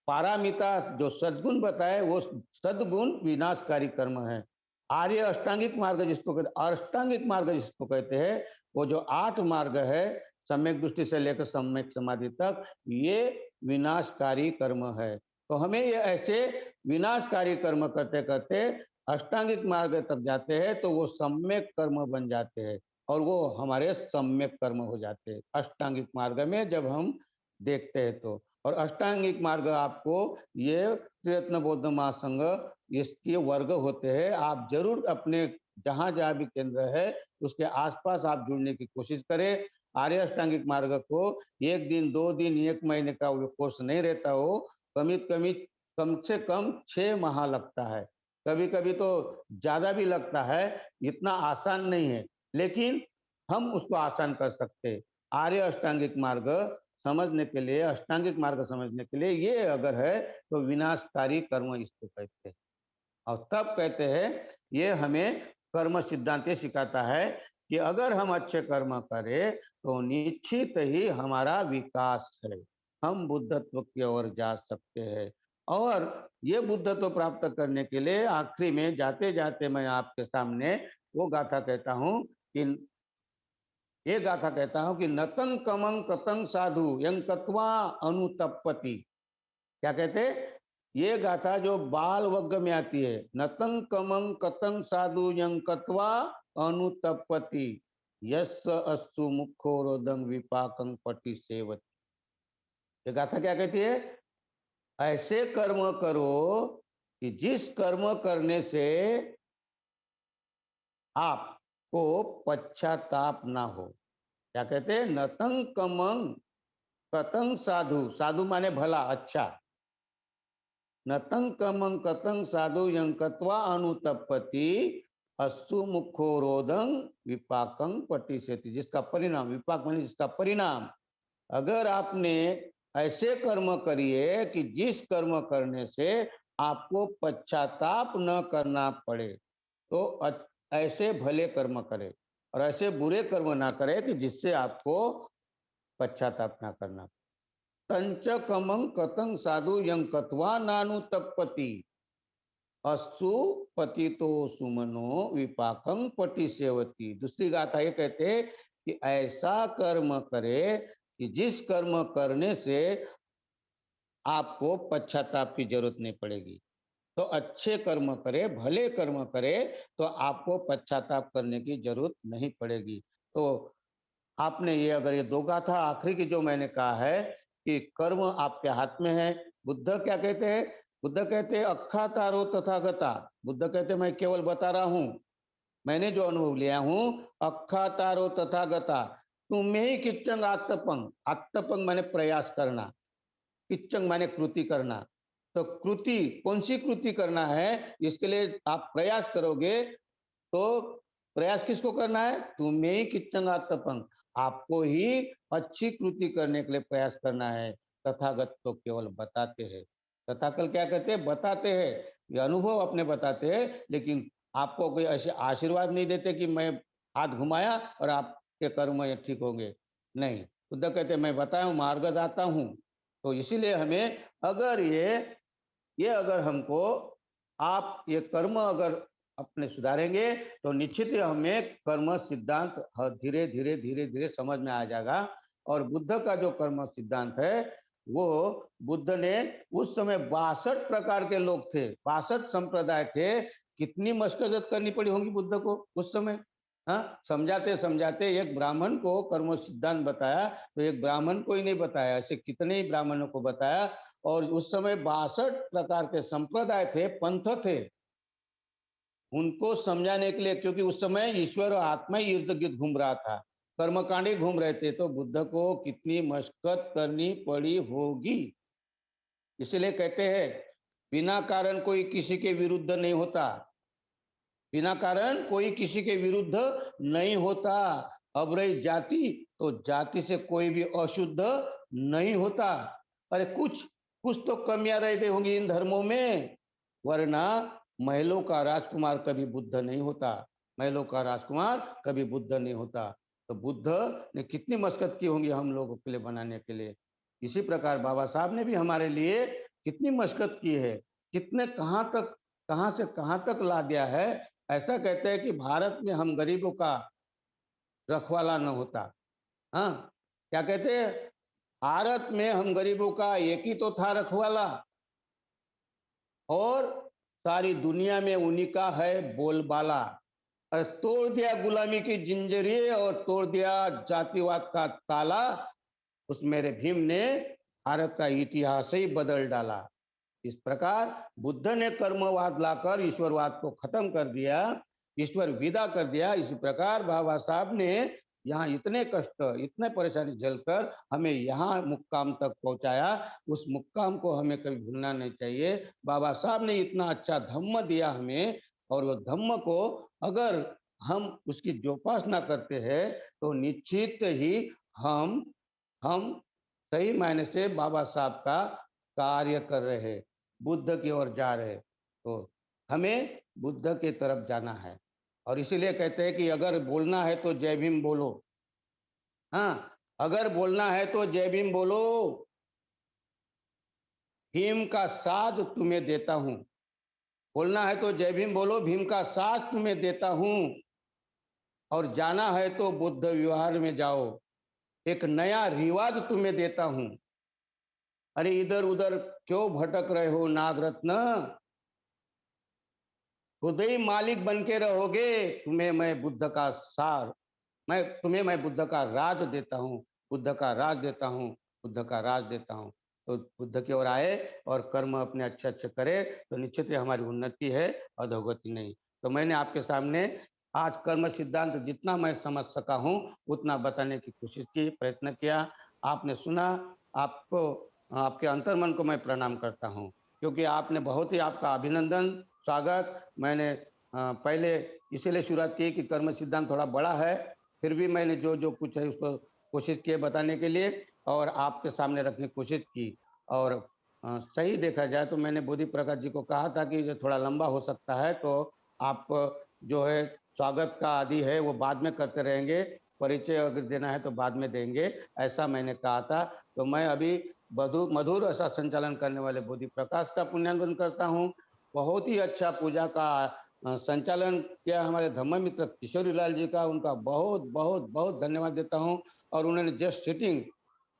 पारामिता जो सद्गुण बताए वो सद्गुण विनाशकारी कर्म है। आर्य अष्टांगिक मार्ग जिसको कहते, अष्टांगिक मार्ग जिसको कहते हैं, वो जो 8 मार्ग है सम्यक दृष्टि से लेकर सम्यक समाधि तक, ये विनाशकारी कर्म है। तो हमें ये ऐसे विनाशकारी कर्म करते करते अष्टांगिक मार्ग तक जाते हैं, तो वो सम्यक कर्म बन जाते हैं और वो हमारे सम्यक कर्म हो जाते हैं अष्टांगिक मार्ग में जब हम देखते हैं। तो और अष्टांगिक मार्ग आपको ये त्रिरत्न बौद्ध महासंघ इसके वर्ग होते हैं। आप जरूर अपने जहां जहां भी केंद्र है उसके आसपास आप जुड़ने की कोशिश करें। आर्य अष्टांगिक मार्ग को 1 दिन 2 दिन 1 महीने का कोर्स नहीं रहता हो, कम से कम 6 माह लगता है, कभी कभी तो ज्यादा भी लगता है। इतना आसान नहीं है, लेकिन हम उसको आसान कर सकते हैं। आर्य अष्टांगिक मार्ग समझने के लिए, अष्टांगिक मार्ग समझने के लिए ये अगर है तो विनाशकारी कर्म इसको कहते हैं। और तब कहते हैं ये हमें कर्म सिद्धांत सिखाता है कि अगर हम अच्छे कर्म करें तो निश्चित ही हमारा विकास है, हम बुद्धत्व की ओर जा सकते हैं। और ये बुद्धत्व प्राप्त करने के लिए आखिरी में जाते जाते मैं आपके सामने वो गाथा कहता हूँ कि ये गाथा कहता हूं कि नतंग कमंग कतंग साधु यंग कत्वा अनुतपति। क्या कहते? ये गाथा जो बाल वग्ग में आती है, नतंग कमंग कतंग साधु यंग कत्वा अनुतपति यस्स अस्तु मुखो रोदंग विपाकं पटि सेवति। ये गाथा क्या कहती है? ऐसे कर्म करो कि जिस कर्म करने से आपको पश्चाताप ना हो। क्या कहते हैं? नतंग कमंग कतंग साधु, साधु माने भला अच्छा, नतंग कमंग कतंग साधु यंकत्वा अनुतपति अस्तु मुखो रोदंग विपाकं पटिसेति। जिसका परिणाम, विपाक माने जिसका परिणाम, अगर आपने ऐसे कर्म करिए कि जिस कर्म करने से आपको पश्चाताप न करना पड़े, तो ऐसे भले कर्म करे और ऐसे बुरे कर्म ना करे कि जिससे आपको पश्चाताप ना करना। तंच कमं कतं साधु यं कत्वा नानुतपति अस्तु पतितो सुमनो विपाकं पटि सेवति। दूसरी गाथा ये कहते कि ऐसा कर्म करे कि जिस कर्म करने से आपको पश्चाताप की जरूरत नहीं पड़ेगी। तो अच्छे कर्म करे, भले कर्म करे, तो आपको पश्चाताप करने की जरूरत नहीं पड़ेगी। तो आपने ये अगर ये दो गाथा आखिरी की जो मैंने कहा है कि कर्म आपके हाथ में है। बुद्ध क्या कहते हैं? बुद्ध कहते हैं अक्खा तारो तथागता। बुद्ध कहते हैं मैं केवल बता रहा हूं, मैंने जो अनुभव लिया हूं, अक्खा तारो तथागता तुम में ही किच्चंग आत्तपंग। आत्तपंग माने प्रयास करना, किच्चंग माने कृति करना। तो कृति, कौन सी कृति करना है? इसके लिए आप प्रयास करोगे तो प्रयास किसको करना है? तुम्हें ही किच्चंगात्तपंग, आपको ही अच्छी कृति करने के लिए प्रयास करना है। तथागत तो केवल बताते हैं। तथाकल क्या कहते हैं? बताते हैं, ये अनुभव अपने बताते हैं, लेकिन आपको कोई ऐसे आशीर्वाद नहीं देते कि मैं हाथ घुमाया और आपके कर्म ये ठीक होंगे। नहीं, बुद्ध कहते मैं बताया हूँ, मार्गदाता हूँ। तो इसीलिए हमें अगर ये अगर हमको आप ये कर्म अगर अपने सुधारेंगे तो निश्चित ही हमें कर्म सिद्धांत धीरे धीरे धीरे धीरे समझ में आ जाएगा। और बुद्ध का जो कर्म सिद्धांत है वो बुद्ध ने उस समय 62 प्रकार के लोग थे, 62 संप्रदाय थे। कितनी मशक्कत करनी पड़ी होगी बुद्ध को उस समय। हाँ, समझाते समझाते एक ब्राह्मण को कर्म सिद्धांत बताया तो एक ब्राह्मण को ही नहीं बताया, ऐसे कितने ही ब्राह्मणों को बताया। और उस समय 62 प्रकार के संप्रदाय थे, पंथ थे, उनको समझाने के लिए, क्योंकि उस समय ईश्वर और आत्मा ही इर्द गिर्द घूम रहा था, कर्मकांडी घूम रहे थे, तो बुद्ध को कितनी मशक्कत करनी पड़ी होगी। इसलिए कहते हैं बिना कारण कोई किसी के विरुद्ध नहीं होता, बिना कारण कोई किसी के विरुद्ध नहीं होता। अब रही जाति, तो जाति से कोई भी अशुद्ध नहीं होता। अरे कुछ कुछ तो कमियां रह गई होंगी इन धर्मों में, वरना महलों का राजकुमार कभी बुद्ध नहीं होता, महलों का राजकुमार कभी बुद्ध नहीं होता। तो बुद्ध ने कितनी मशक्कत की होंगी हम लोगों के लिए बनाने के लिए। इसी प्रकार बाबा साहब ने भी हमारे लिए कितनी मशक्कत की है, कितने कहां से कहां तक ला दिया है। ऐसा कहते हैं कि भारत में हम गरीबों का रखवाला न होता। हाँ, क्या कहते हैं? भारत में हम गरीबों का एक ही तो था रखवाला, और सारी दुनिया में उन्हीं का है बोलबाला। और तोड़ दिया गुलामी की जंजीरें और तोड़ दिया जातिवाद का ताला उस मेरे भीम ने भारत का इतिहास ही बदल डाला। इस प्रकार बुद्ध ने कर्मवाद लाकर ईश्वरवाद को खत्म कर दिया, ईश्वर विदा कर दिया। इसी प्रकार बाबा साहब ने यहाँ इतने कष्ट, इतने परेशानी झेलकर हमें यहाँ मुक्काम तक पहुंचाया। उस मुक्काम को हमें कभी भूलना नहीं चाहिए। बाबा साहब ने इतना अच्छा धम्म दिया हमें, और वो धम्म को अगर हम उसकी जोपासना करते हैं तो निश्चित ही हम हम सही मायने से बाबा साहब का कार्य कर रहे हैं, बुद्ध की ओर जा रहे हैं। तो हमें बुद्ध की तरफ जाना है, और इसीलिए कहते हैं कि अगर बोलना है तो जय भीम बोलो। हाँ, अगर बोलना है तो जय भीम बोलो। भीम का साथ तुम्हें देता हूं। बोलना है तो जय भीम बोलो, भीम का साथ तुम्हें देता हूं। और जाना है तो बुद्ध विहार में जाओ, एक नया रिवाज तुम्हें देता हूं। अरे इधर उधर क्यों भटक रहे हो नागरत्न? खुद ही मालिक बन के रहोगे। तुम्हें मैं बुद्ध का सार, मैं बुद्ध का राज देता हूँ, बुद्ध का राज देता हूँ, बुद्ध का राज देता हूँ। तो बुद्ध की ओर आए और कर्म अपने अच्छे अच्छे करे तो निश्चित ही हमारी उन्नति है, अधोगति नहीं। तो मैंने आपके सामने आज कर्म सिद्धांत जितना मैं समझ सका हूँ उतना बताने की कोशिश की, प्रयत्न किया। आपने सुना। आपको, आपके अंतर्मन को मैं प्रणाम करता हूँ, क्योंकि आपने बहुत ही, आपका अभिनंदन, स्वागत। मैंने पहले इसीलिए शुरुआत की कि कर्म सिद्धांत थोड़ा बड़ा है, फिर भी मैंने जो जो कुछ है उसको कोशिश की बताने के लिए, और आपके सामने रखने की कोशिश की। और सही देखा जाए तो मैंने बोधि प्रकाश जी को कहा था कि ये थोड़ा लंबा हो सकता है, तो आप जो है स्वागत का आदि है वो बाद में करते रहेंगे, परिचय अगर देना है तो बाद में देंगे, ऐसा मैंने कहा था। तो मैं अभी मधुर ऐसा संचालन करने वाले बोधि प्रकाश का पुण्यांजन करता हूँ। बहुत ही अच्छा पूजा का संचालन किया हमारे धम्म मित्र किशोरी लाल जी का, उनका बहुत बहुत बहुत धन्यवाद देता हूँ। और उन्होंने जस्ट सिटिंग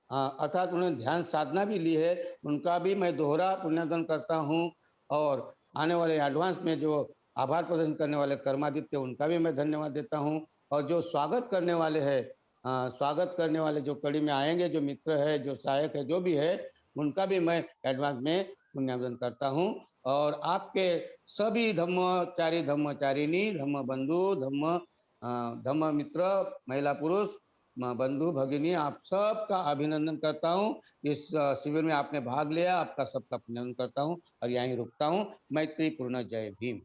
अर्थात उन्होंने ध्यान साधना भी ली है, उनका भी मैं दोहरा पुण्यदन करता हूँ। और आने वाले एडवांस में जो आभार प्रदर्शन करने वाले कर्मादित्य, उनका भी मैं धन्यवाद देता हूँ। और जो स्वागत करने वाले हैं, स्वागत करने वाले जो कड़ी में आएंगे, जो मित्र है, जो सहायक है, जो भी है, उनका भी मैं एडवांस में पुण्यदन करता हूँ। और आपके सभी धम्मचारी, धम्मचारिणी, धम्म बंधु, धम्म मित्र, महिला पुरुष, बंधु भगिनी, आप सबका अभिनंदन करता हूँ। इस शिविर में आपने भाग लिया, आपका सबका अभिनंदन करता हूँ और यहीं रुकता हूँ। मैत्री पूर्ण, जय भीम।